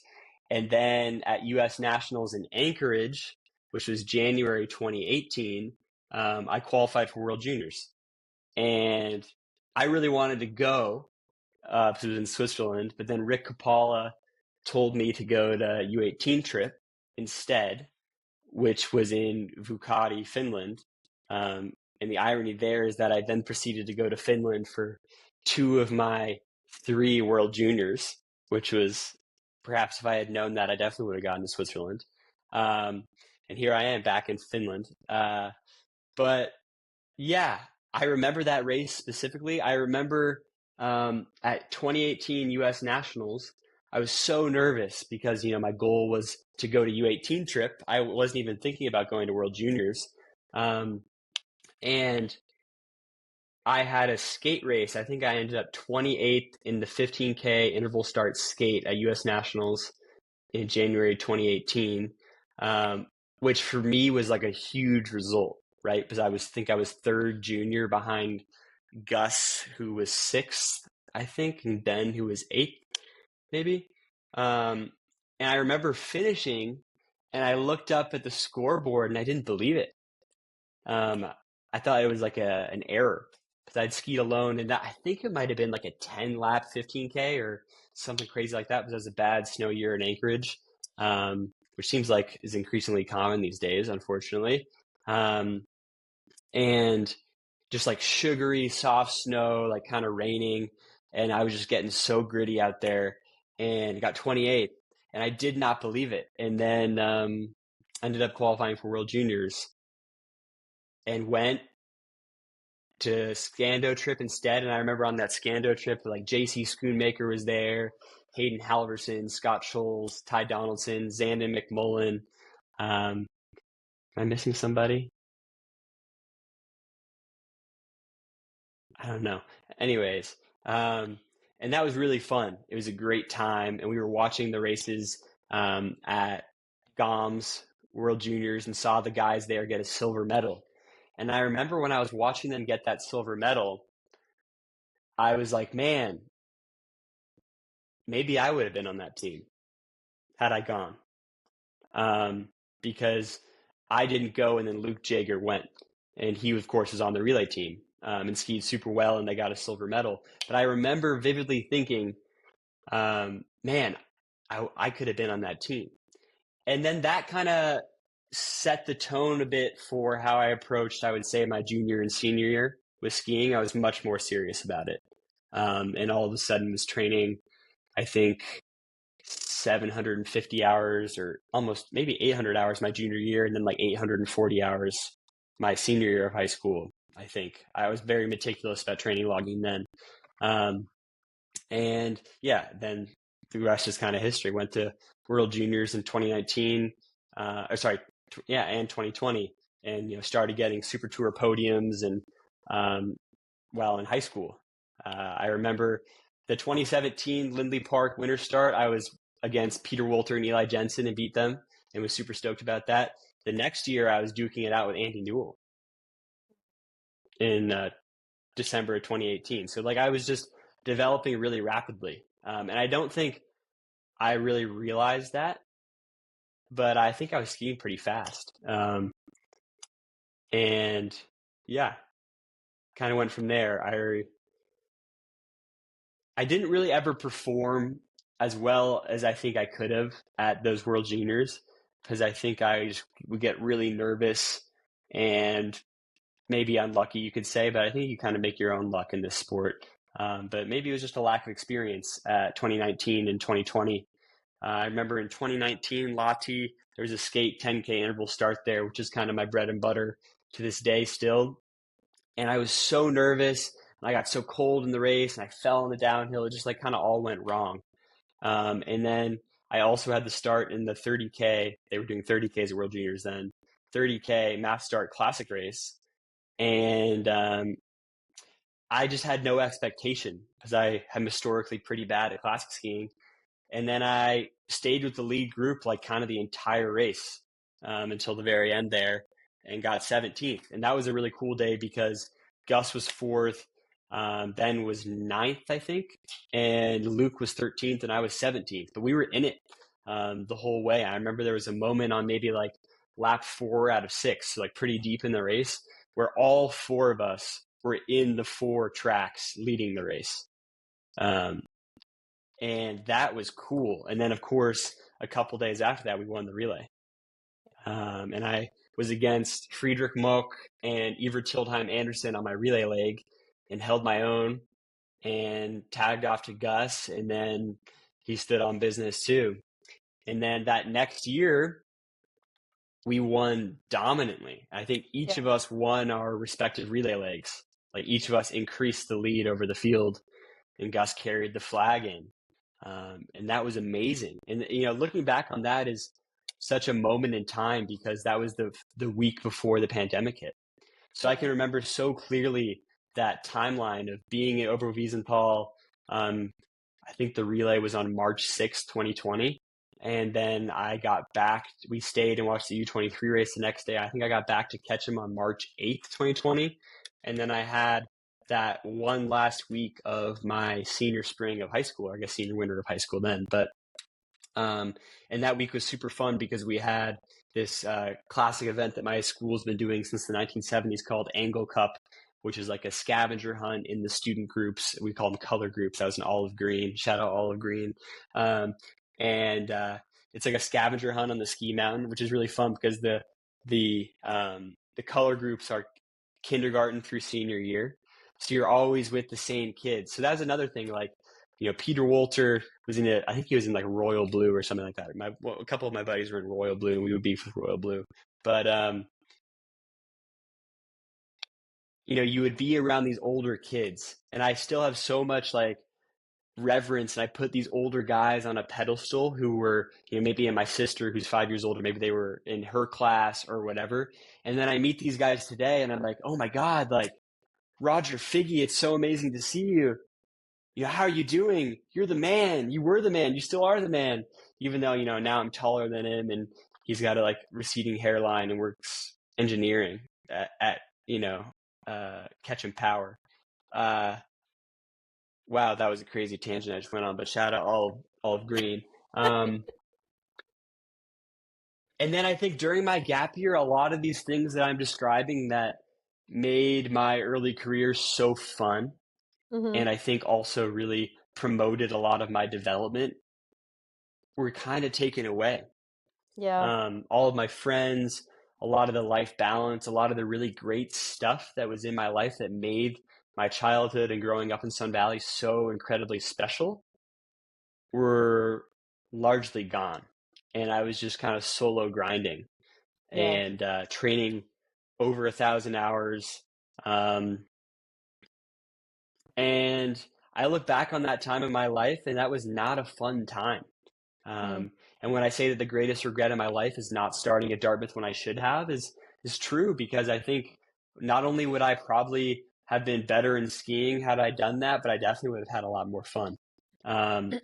And then at US Nationals in Anchorage, which was January 2018, I qualified for World Juniors. And I really wanted to go because it was in Switzerland. But then Rick Kapala told me to go to U18 trip instead, which was in Vuokatti, Finland. And the irony there is that I then proceeded to go to Finland for 2 of my 3 World Juniors, which was perhaps if I had known that, I definitely would have gone to Switzerland. And here I am back in Finland. But yeah, I remember that race specifically. I remember at 2018 US Nationals, I was so nervous because, my goal was to go to U18 trip. I wasn't even thinking about going to World Juniors. And I had a skate race. I think I ended up 28th in the 15K interval start skate at US Nationals in January 2018, which for me was like a huge result, right? Because I was third junior behind Gus, who was 6th, I think, and Ben, who was 8th, maybe. And I remember finishing, and I looked up at the scoreboard, and I didn't believe it. I thought it was like an error because I'd skied alone, and I think it might have been like a 10-lap 15K or something crazy like that because it was a bad snow year in Anchorage, which seems like is increasingly common these days, unfortunately. And just like sugary, soft snow, like kind of raining. and I was just getting so gritty out there and got 28th, and I did not believe it. And then ended up qualifying for World Juniors and went to Scando trip instead. And I remember on that Scando trip, like JC Schoonmaker was there, Hayden Halverson, Scott Scholes, Ty Donaldson, Zandon McMullen. Am I missing somebody? I don't know. Anyways, and that was really fun. It was a great time, and we were watching the races at GOMS World Juniors and saw the guys there get a silver medal. And I remember when I was watching them get that silver medal, I was like, man, maybe I would have been on that team had I gone. Because I didn't go, and then Luke Jager went, and he, of course, was on the relay team and skied super well, and they got a silver medal. But I remember vividly thinking, man, I could have been on that team. And then that kind of set the tone a bit for how I approached, I would say, my junior and senior year with skiing. I was much more serious about it. And all of a sudden was training, I think, 750 hours or almost maybe 800 hours my junior year, and then like 840 hours my senior year of high school. I think I was very meticulous about training logging then. And yeah, then the rest is kind of history. Went to World Juniors in 2019, and 2020, and started getting Super Tour podiums and while in high school. I remember the 2017 Lindley Park Winter Start. I was against Peter Wolter and Eli Jensen and beat them, and was super stoked about that. The next year, I was duking it out with Andy Newell in December of 2018. So like I was just developing really rapidly, and I don't think I really realized that, but I think I was skiing pretty fast. And yeah, kind of went from there. I didn't really ever perform as well as I think I could have at those World Juniors, because I think I just would get really nervous and maybe unlucky, you could say, but I think you kind of make your own luck in this sport. But maybe it was just a lack of experience at 2019 and 2020. I remember in 2019, Lati, there was a skate 10K interval start there, which is kind of my bread and butter to this day still. And I was so nervous, and I got so cold in the race, and I fell on the downhill. It just like kind of all went wrong. And then I also had the start in the 30K. They were doing 30Ks at World Juniors then. 30K Mass Start Classic race. And I just had no expectation because I am historically pretty bad at classic skiing. And then I stayed with the lead group like kind of the entire race until the very end there, and got 17th. And that was a really cool day because Gus was fourth, Ben was ninth, I think, and Luke was 13th, and I was 17th. But we were in it the whole way. I remember there was a moment on maybe like lap 4 out of 6, so like pretty deep in the race, where all 4 of us were in the 4 tracks leading the race. And that was cool. And then, of course, a couple days after that, we won the relay. And I was against Friedrich Mock and Evert Tildheim Anderson on my relay leg and held my own and tagged off to Gus. And then he stood on business too. And then that next year, we won dominantly. I think each of us won our respective relay legs. Like each of us increased the lead over the field, and Gus carried the flag in. And that was amazing. And, looking back on that is such a moment in time because that was the week before the pandemic hit. So I can remember so clearly that timeline of being at Oberwiesenthal. I think the relay was on March 6th, 2020. And then I got back. We stayed and watched the U23 race the next day. I think I got back to Ketchum on March 8th, 2020. And then I had that one last week of my senior spring of high school, or I guess senior winter of high school then. But and that week was super fun because we had this classic event that my school's been doing since the 1970s called Angle Cup, which is like a scavenger hunt in the student groups. We call them color groups. That was an olive green. Shout out olive green. And it's like a scavenger hunt on the ski mountain, which is really fun because the color groups are kindergarten through senior year. So you're always with the same kids. So that's another thing. Like, Peter Wolter was in it. I think he was in like Royal Blue or something like that. A couple of my buddies were in Royal Blue, and we would beef with Royal Blue. But you would be around these older kids, and I still have so much like reverence, and I put these older guys on a pedestal who were, maybe in my sister who's 5 years older, maybe they were in her class or whatever. And then I meet these guys today, and I'm like, oh my God, like Roger Figgy, it's so amazing to see you. How are you doing? You're the man. You were the man. You still are the man. Even though, now I'm taller than him, and he's got a like receding hairline and works engineering at Ketchum Power. Uh, wow, that was a crazy tangent I just went on, but shout out Olive Green. Um, and then I think during my gap year, a lot of these things that I'm describing that made my early career so fun, Mm-hmm. and I think also really promoted a lot of my development, were kind of taken away. Yeah. All of my friends, a lot of the life balance, a lot of the really great stuff that was in my life that made my childhood and growing up in Sun Valley so incredibly special were largely gone. And I was just kind of solo grinding Yeah. and training over 1,000 hours. Um, and I look back on that time in my life, and that was not a fun time. Mm. And when I say that the greatest regret in my life is not starting at Dartmouth when I should have, is true, because I think not only would I probably have been better in skiing had I done that, but I definitely would have had a lot more fun. And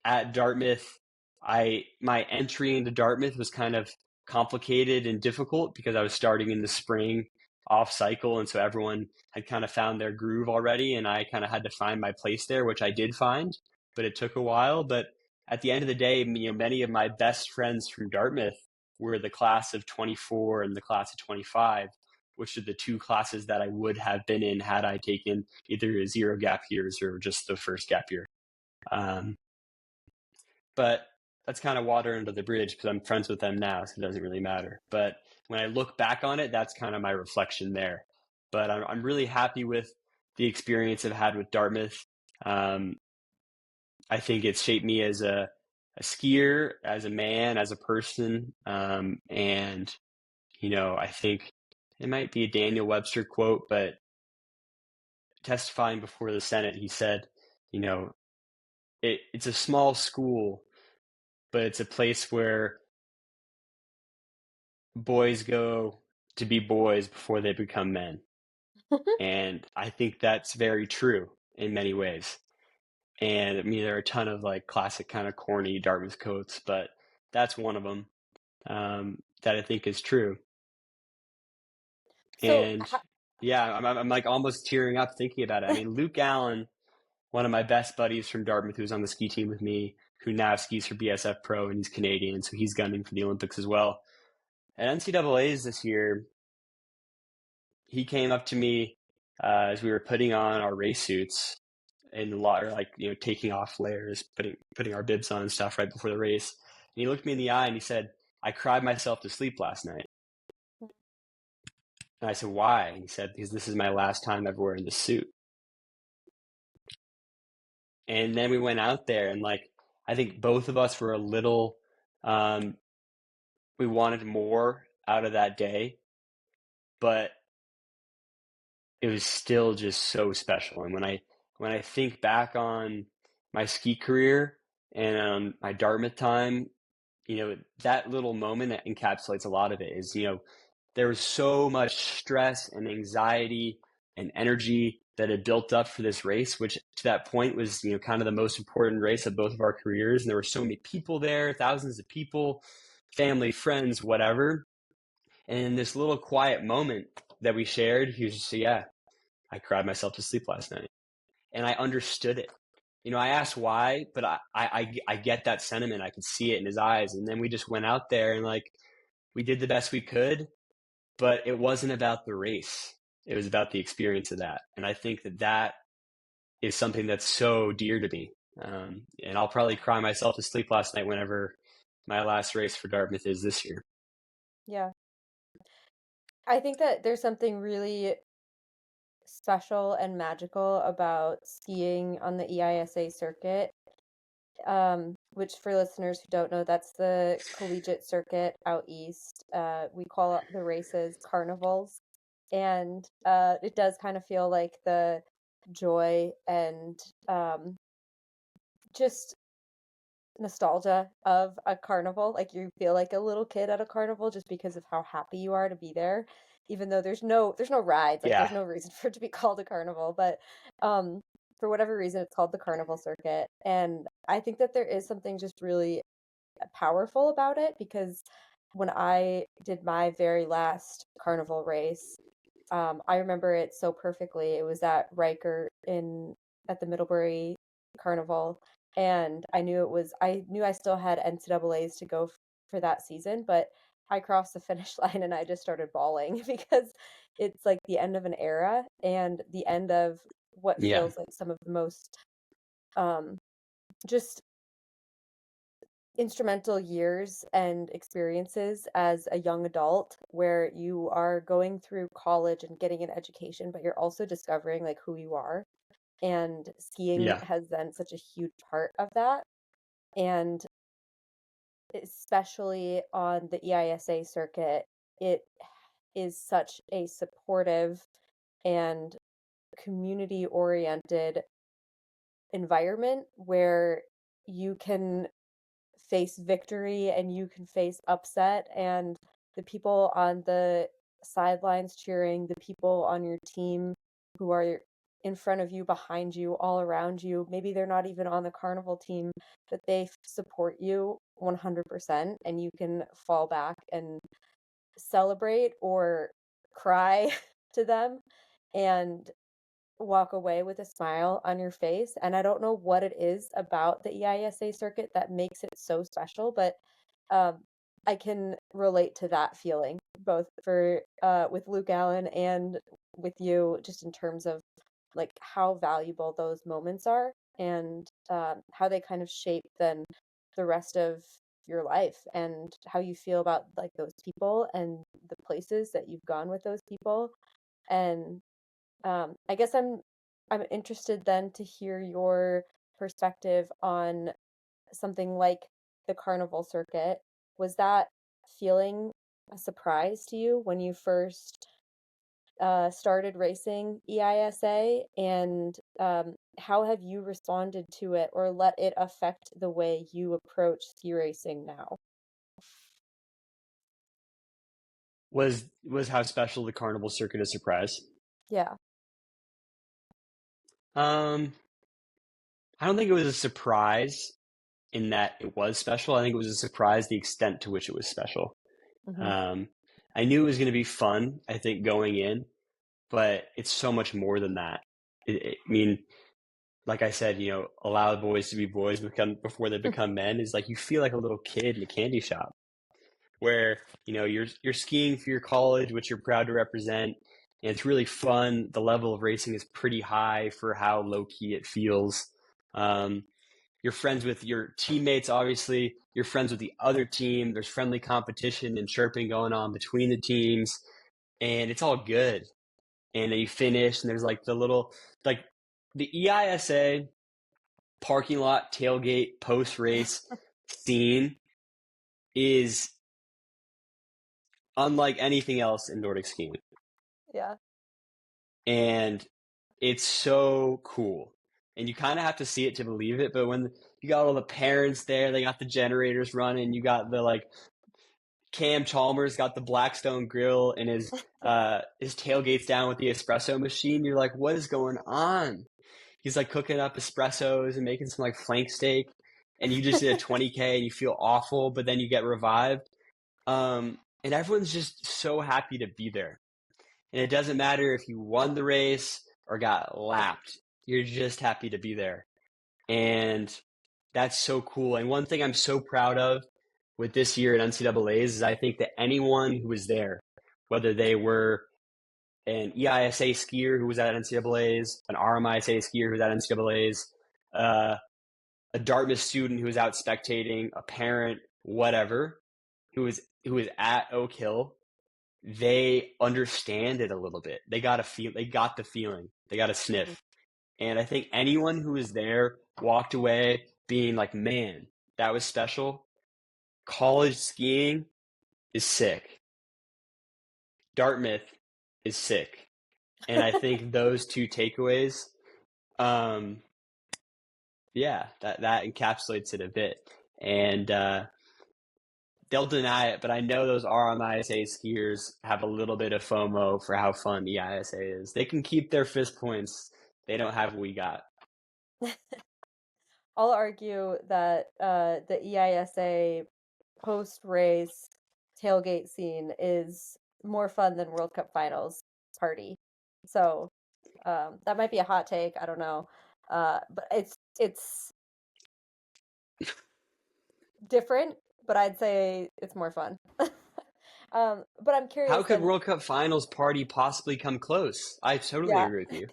at Dartmouth, my entry into Dartmouth was kind of complicated and difficult because I was starting in the spring off cycle, and so everyone had kind of found their groove already, and I kind of had to find my place there, which I did find, but it took a while. But at the end of the day, many of my best friends from Dartmouth were the class of 24 and the class of 25, which are the two classes that I would have been in had I taken either 0 gap years or just the first gap year. Um, but that's kind of water under the bridge because I'm friends with them now, so it doesn't really matter. But when I look back on it, that's kind of my reflection there. But I'm really happy with the experience I've had with Dartmouth. Um, I think it's shaped me as a skier, as a man, as a person. And, I think it might be a Daniel Webster quote, but testifying before the Senate, he said, you know, it's a small school, but it's a place where boys go to be boys before they become men. And I think that's very true in many ways. And I mean, there are a ton of like classic kind of corny Dartmouth quotes, but that's one of them that I think is true. So, And yeah, I'm like almost tearing up thinking about it. I mean, Luke Allen, one of my best buddies from Dartmouth, who's on the ski team with me, who now skis for BSF Pro, and he's Canadian, so he's gunning for the Olympics as well. At NCAA's this year, he came up to me as we were putting on our race suits and a lot, or like taking off layers, putting our bibs on and stuff right before the race. And he looked me in the eye and he said, "I cried myself to sleep last night." And I said, "Why?" And he said, "Because this is my last time ever wearing this suit." And then we went out there, and like I think both of us were a little, um, we wanted more out of that day, but it was still just so special. And when I think back on my ski career and on my Dartmouth time, that little moment that encapsulates a lot of it is, there was so much stress and anxiety and energy that had built up for this race, which to that point was, kind of the most important race of both of our careers. And there were so many people there, thousands of people, family, friends, whatever. And in this little quiet moment that we shared, he was just, yeah, I cried myself to sleep last night. And I understood it. I asked why, but I get that sentiment. I could see it in his eyes. And then we just went out there and like we did the best we could, but it wasn't about the race. It was about the experience of that. And I think that is something that's so dear to me. And I'll probably cry myself to sleep last night whenever my last race for Dartmouth is this year. yeah, I think that there's something really special and magical about skiing on the EISA circuit, which for listeners who don't know, that's the collegiate circuit out east. We call the races carnivals, and it does kind of feel like the joy and just nostalgia of a carnival. Like you feel like a little kid at a carnival just because of how happy you are to be there, even though there's no rides, like there's Yeah. no reason for it to be called a carnival, but um for whatever reason it's called the carnival circuit. And I think that there is something just really powerful about it, because when I did my very last carnival race, I remember it so perfectly. It was at Riker in at the Middlebury Carnival, and I knew I still had NCAA's to go for that season, but I crossed the finish line and I just started bawling because it's like the end of an era and the end of what Yeah. feels like some of the most um, just instrumental years and experiences as a young adult, where you are going through college and getting an education, but you're also discovering like who you are. And skiing Yeah. has been such a huge part of that. And especially on the EISA circuit, it is such a supportive and community oriented environment where you can face victory and you can face upset, and the people on the sidelines cheering, the people on your team who are in front of you, behind you, all around you, maybe they're not even on the carnival team, but they support you 100%, and you can fall back and celebrate or cry to them and walk away with a smile on your face. And I don't know what it is about the EISA circuit that makes it so special, but um, I can relate to that feeling both for with Luke Allen and with you, just in terms of like how valuable those moments are, and how they kind of shape then the rest of your life and how you feel about like those people and the places that you've gone with those people. And I guess I'm interested then to hear your perspective on something like the carnival circuit. Was that feeling a surprise to you when you first started racing EISA? And how have you responded to it or let it affect the way you approach ski racing now? Was how special the carnival circuit a surprise? Yeah. Um, I don't think it was a surprise in that it was special. I think it was a surprise the extent to which it was special. Hmm. Um, I knew it was going to be fun, I think, going in, but it's so much more than that. I mean, like I said, allow boys to be boys before they become men is like you feel like a little kid in a candy shop where, you're skiing for your college, which you're proud to represent, and it's really fun. The level of racing is pretty high for how low key it feels. Um, you're friends with your teammates, obviously. You're friends with the other team. There's friendly competition and chirping going on between the teams, and it's all good. And then you finish, and there's like like the EISA parking lot tailgate post race scene is unlike anything else in Nordic skiing. Yeah. And it's so cool. And you kind of have to see it to believe it. But when you got all the parents there, they got the generators running, you got the like Cam Chalmers got the Blackstone grill and his tailgates down with the espresso machine. You're like, what is going on? He's like cooking up espressos and making some like flank steak, and you just did a 20K and you feel awful, but then you get revived. And everyone's just so happy to be there. And it doesn't matter if you won the race or got lapped. You're just happy to be there. And that's so cool. And one thing I'm so proud of with this year at NCAA's is I think that anyone who was there, whether they were an EISA skier who was at NCAA's, an RMISA skier who was at NCAA's, uh, a Dartmouth student who was out spectating, a parent, whatever, who was at Oak Hill, they understand it a little bit. They got the feeling, they got a Mhm. sniff. And I think anyone who was there walked away being like, man, that was special. College skiing is sick. Dartmouth is sick. And I think those two takeaways, um, yeah, that encapsulates it a bit. And they'll deny it, but I know those RMISA skiers have a little bit of FOMO for how fun EISA is. They can keep their fist points. They don't have what we got. I'll argue that the EISA post-race tailgate scene is more fun than World Cup finals party. So that might be a hot take. I don't know, but it's different. But I'd say it's more fun. But I'm How curious could then. World Cup finals party possibly come close? I totally Yeah, agree with you.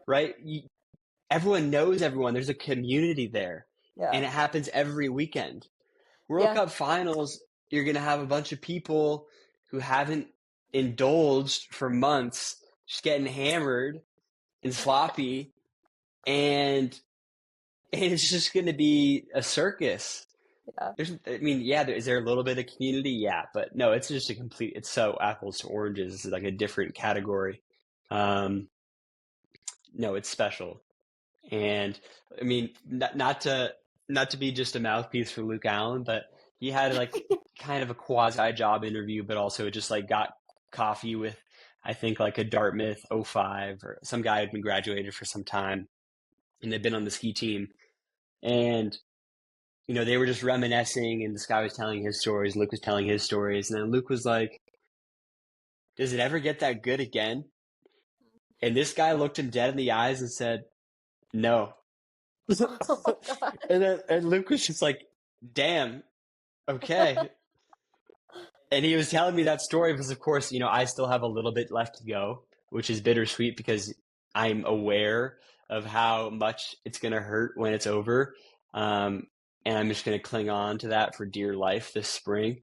Right? Everyone knows everyone. There's a community there, yeah, and it happens every weekend. World yeah, Cup finals, you're going to have a bunch of people who haven't indulged for months, just getting hammered and sloppy, and it's just going to be a circus. yeah. Is there a little bit of community? Yeah, but no, it's just it's so apples to oranges. It's like a different category. Um, no, it's special. And I mean, not to be just a mouthpiece for Luke Allen, but he had like kind of a quasi job interview, but also just like got coffee with, I think, like a Dartmouth '05 or some guy who'd been graduated for some time and they'd been on the ski team. And, they were just reminiscing and this guy was telling his stories, Luke was telling his stories. And then Luke was like, does it ever get that good again? And this guy looked him dead in the eyes and said, no. Oh God. And Luke was just like, damn, okay. And he was telling me that story because, of course, I still have a little bit left to go, which is bittersweet because I'm aware of how much it's going to hurt when it's over. And I'm just going to cling on to that for dear life this spring.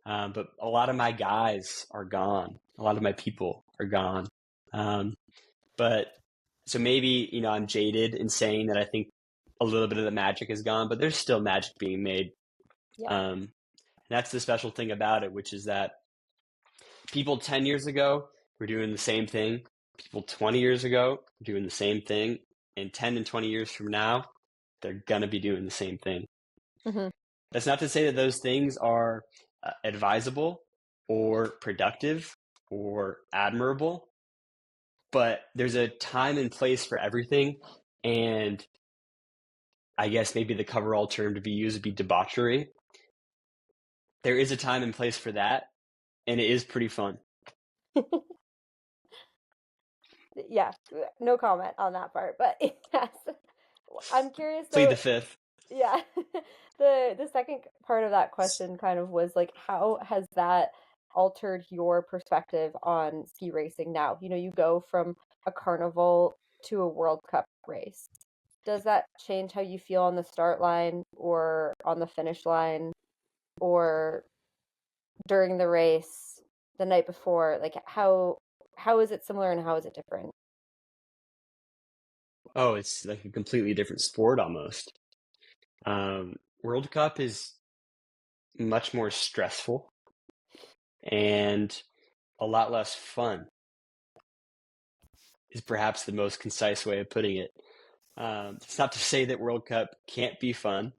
But a lot of my guys are gone. A lot of my people are gone. Um, but so maybe, I'm jaded in saying that I think a little bit of the magic is gone, but there's still magic being made. Yeah. And that's the special thing about it, which is that people 10 years ago were doing the same thing. People 20 years ago were doing the same thing. And 10 and 20 years from now, they're going to be doing the same thing. Hmm. That's not to say that those things are advisable or productive or admirable, but there's a time and place for everything. And I guess maybe the coverall term to be used would be debauchery. There is a time and place for that, and it is pretty fun. Yeah, no comment on that part, but yes. I'm curious Plead though, the fifth. yeah. The second part of that question kind of was like how has that altered your perspective on ski racing now? You go from a carnival to a World Cup race. Does that change how you feel on the start line or on the finish line or during the race the night before? Like how is it similar and how is it different? Oh, it's like a completely different sport almost. World Cup is much more stressful and a lot less fun, is perhaps the most concise way of putting it. It's not to say that World Cup can't be fun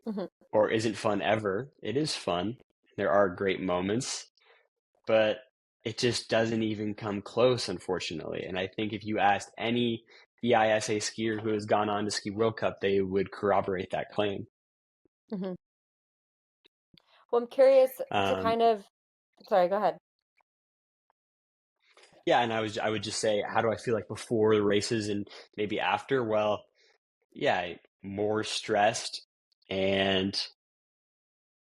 Hmm. or isn't fun ever. It is fun. There are great moments, but it just doesn't even come close, unfortunately. And I think if you asked any EISA skier who has gone on to ski World Cup, they would corroborate that claim. Hmm. Well, I'm curious to Um, kind of, sorry, go ahead. yeah, and I would just say, how do I feel like before the races and maybe after? Well, yeah, more stressed and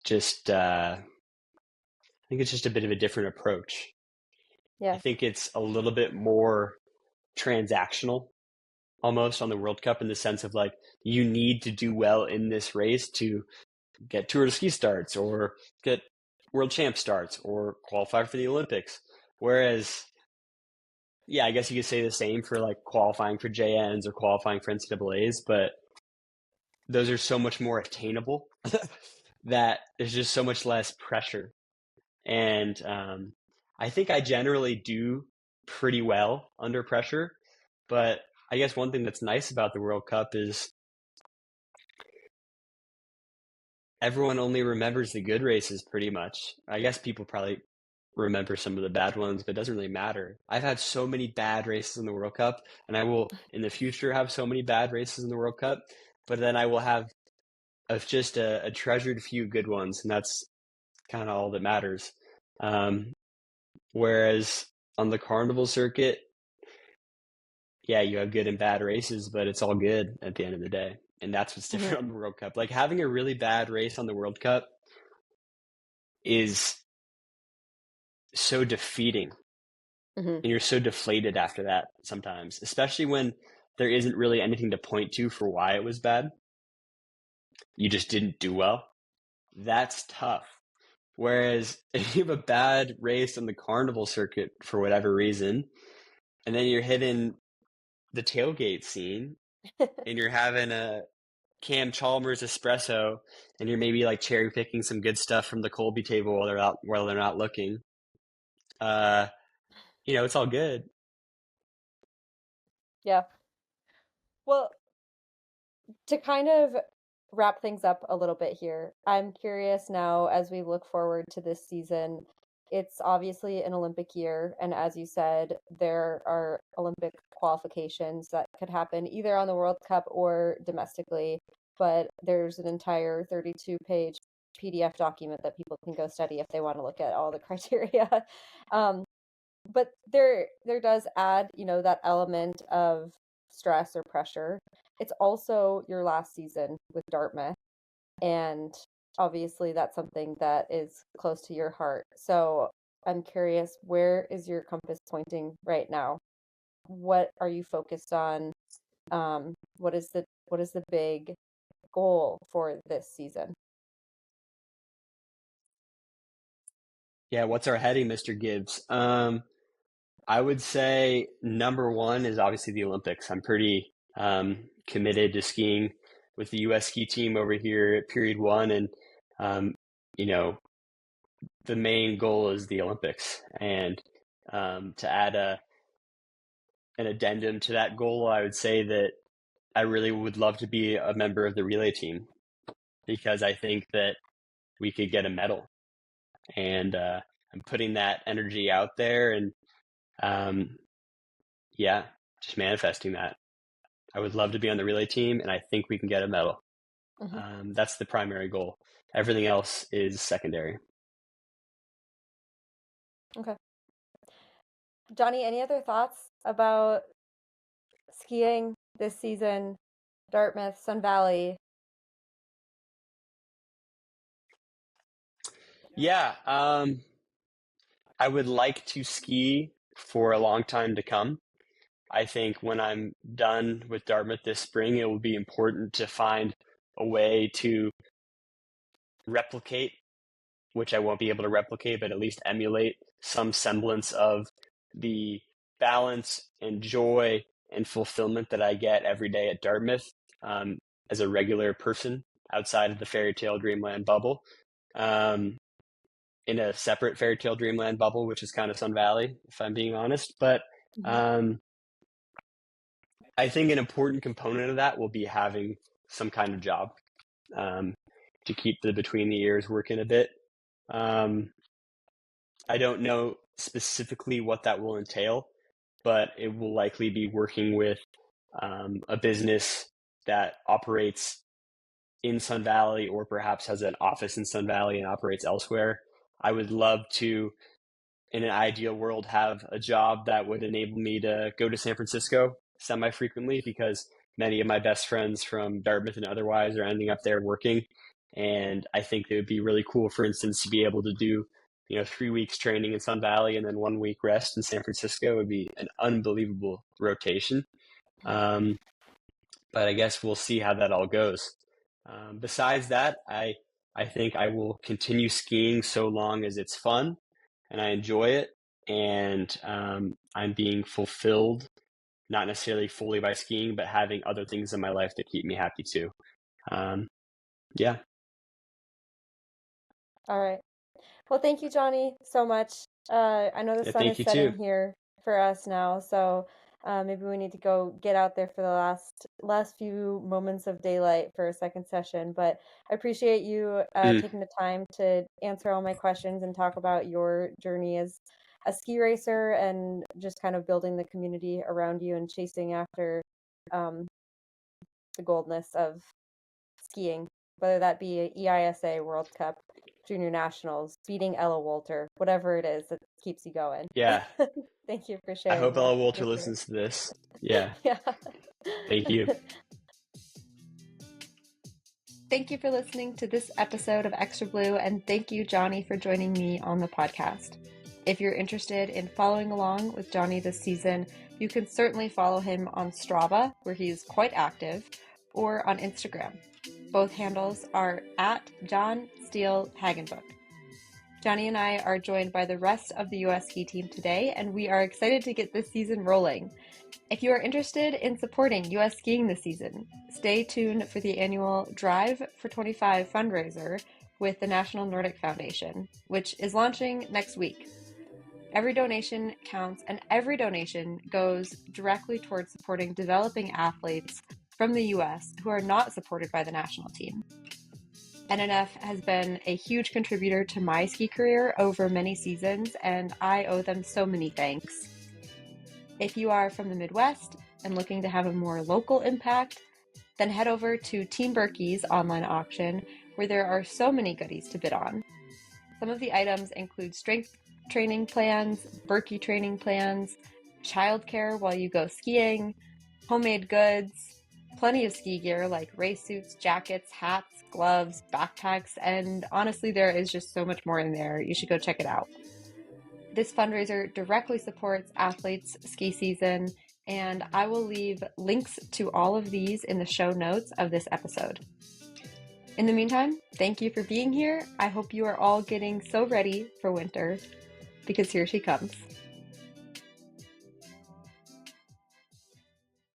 just I think it's just a bit of a different approach. I Yeah. think it's a little bit more transactional almost on the World Cup in the sense of like you need to do well in this race to get Tour de Ski starts or get world champ starts or qualify for the Olympics. Whereas, yeah, I guess you could say the same for like qualifying for JNs or qualifying for NCAAs, but those are so much more attainable that there's just so much less pressure. And I think I generally do pretty well under pressure. But I guess one thing that's nice about the World Cup is everyone only remembers the good races pretty much. I guess people probably remember some of the bad ones, but it doesn't really matter. I've had so many bad races in the World Cup, and I will in the future have so many bad races in the World Cup, but then I will have just a treasured few good ones, and that's kind of all that matters. Um, Whereas on the carnival circuit, yeah, you have good and bad races, but it's all good at the end of the day. And that's what's Hmm. different on the World Cup. Like having a really bad race on the World Cup is so defeating. Hmm. And you're so deflated after that sometimes, especially when there isn't really anything to point to for why it was bad. You just didn't do well. That's tough. Whereas if you have a bad race on the carnival circuit for whatever reason, and then you're hitting the tailgate scene and you're having a Cam Chalmers espresso and you're maybe like cherry picking some good stuff from the Colby table while they're not looking. Uh, it's all good. Yeah. Well, to kind of wrap things up a little bit here, I'm curious now as we look forward to this season. It's obviously an Olympic year, and as you said, there are Olympic qualifications that could happen either on the World Cup or domestically. But there's an entire 32-page PDF document that people can go study if they want to look at all the criteria. Um, but there does add, that element of stress or pressure. It's also your last season with Dartmouth, and obviously that's something that is close to your heart. So I'm curious, where is your compass pointing right now? What are you focused on? What is the big goal for this season? Yeah, what's our heading, Mr. Gibbs? I would say number one is obviously the Olympics. I'm pretty committed to skiing with the U.S. ski team over here at Period One, and um, you know, the main goal is the Olympics. And to add an addendum to that goal, I would say that I really would love to be a member of the relay team because I think that we could get a medal. And I'm putting that energy out there, and um, yeah, just manifesting that. I would love to be on the relay team, and I think we can get a medal. Hmm. That's the primary goal. Everything else is secondary. Okay. Johnny, any other thoughts about skiing this season, Dartmouth, Sun Valley? Yeah, I would like to ski for a long time to come. I think when I'm done with Dartmouth this spring, it will be important to find a way to replicate, which I won't be able to replicate, but at least emulate some semblance of the balance and joy and fulfillment that I get every day at Dartmouth as a regular person outside of the fairy tale dreamland bubble. Um, in a separate fairy tale dreamland bubble, which is kind of Sun Valley, if I'm being honest. But Hmm. um, I think an important component of that will be having some kind of job um, to keep the between the ears working a bit. Um, I don't know specifically what that will entail, but it will likely be working with a business that operates in Sun Valley or perhaps has an office in Sun Valley and operates elsewhere. I would love to, in an ideal world, have a job that would enable me to go to San Francisco semi frequently because many of my best friends from Dartmouth and otherwise are ending up there working. And I think it would be really cool, for instance, to be able to do 3 weeks training in Sun Valley and then 1 week rest in San Francisco would be an unbelievable rotation. Um, but I guess we'll see how that all goes. Besides that, I I think I will continue skiing so long as it's fun and I enjoy it, and I'm being fulfilled, not necessarily fully by skiing, but having other things in my life that keep me happy too. Um, yeah. All right. Well, thank you, Johnny, so much. I know the Yeah, sun thank is you too. setting here for us now, so maybe we need to go get out there for the last few moments of daylight for a second session. But I appreciate you Mm, taking the time to answer all my questions and talk about your journey as a ski racer and just kind of building the community around you and chasing after um, the goldness of skiing, whether that be a EISA World Cup, Junior Nationals, beating Ella Walter, whatever it is that keeps you going. yeah. Thank you for I sharing hope that Ella Walter with me. listens to this. Yeah. Yeah. Thank you. Thank you for listening to this episode of Extra Blue, and thank you, Johnny, for joining me on the podcast. If you're interested in following along with Johnny this season, you can certainly follow him on Strava, where he's quite active, or on Instagram. Both handles are at John Steele Hagenbuch. Johnny and I are joined by the rest of the US ski team today, and we are excited to get this season rolling. If you are interested in supporting US skiing this season, stay tuned for the annual Drive for 25 fundraiser with the National Nordic Foundation, which is launching next week. Every donation counts, and every donation goes directly towards supporting developing athletes from the US who are not supported by the national team. NNF has been a huge contributor to my ski career over many seasons, and I owe them so many thanks. If you are from the Midwest and looking to have a more local impact, then head over to Team Berkey's online auction, where there are so many goodies to bid on. Some of the items include strength training plans, Berkey training plans, childcare while you go skiing, homemade goods, plenty of ski gear like race suits, jackets, hats, gloves, backpacks, and honestly, there is just so much more in there. You should go check it out. This fundraiser directly supports athletes' ski season, and I will leave links to all of these in the show notes of this episode. In the meantime, thank you for being here. I hope you are all getting so ready for winter, because here she comes.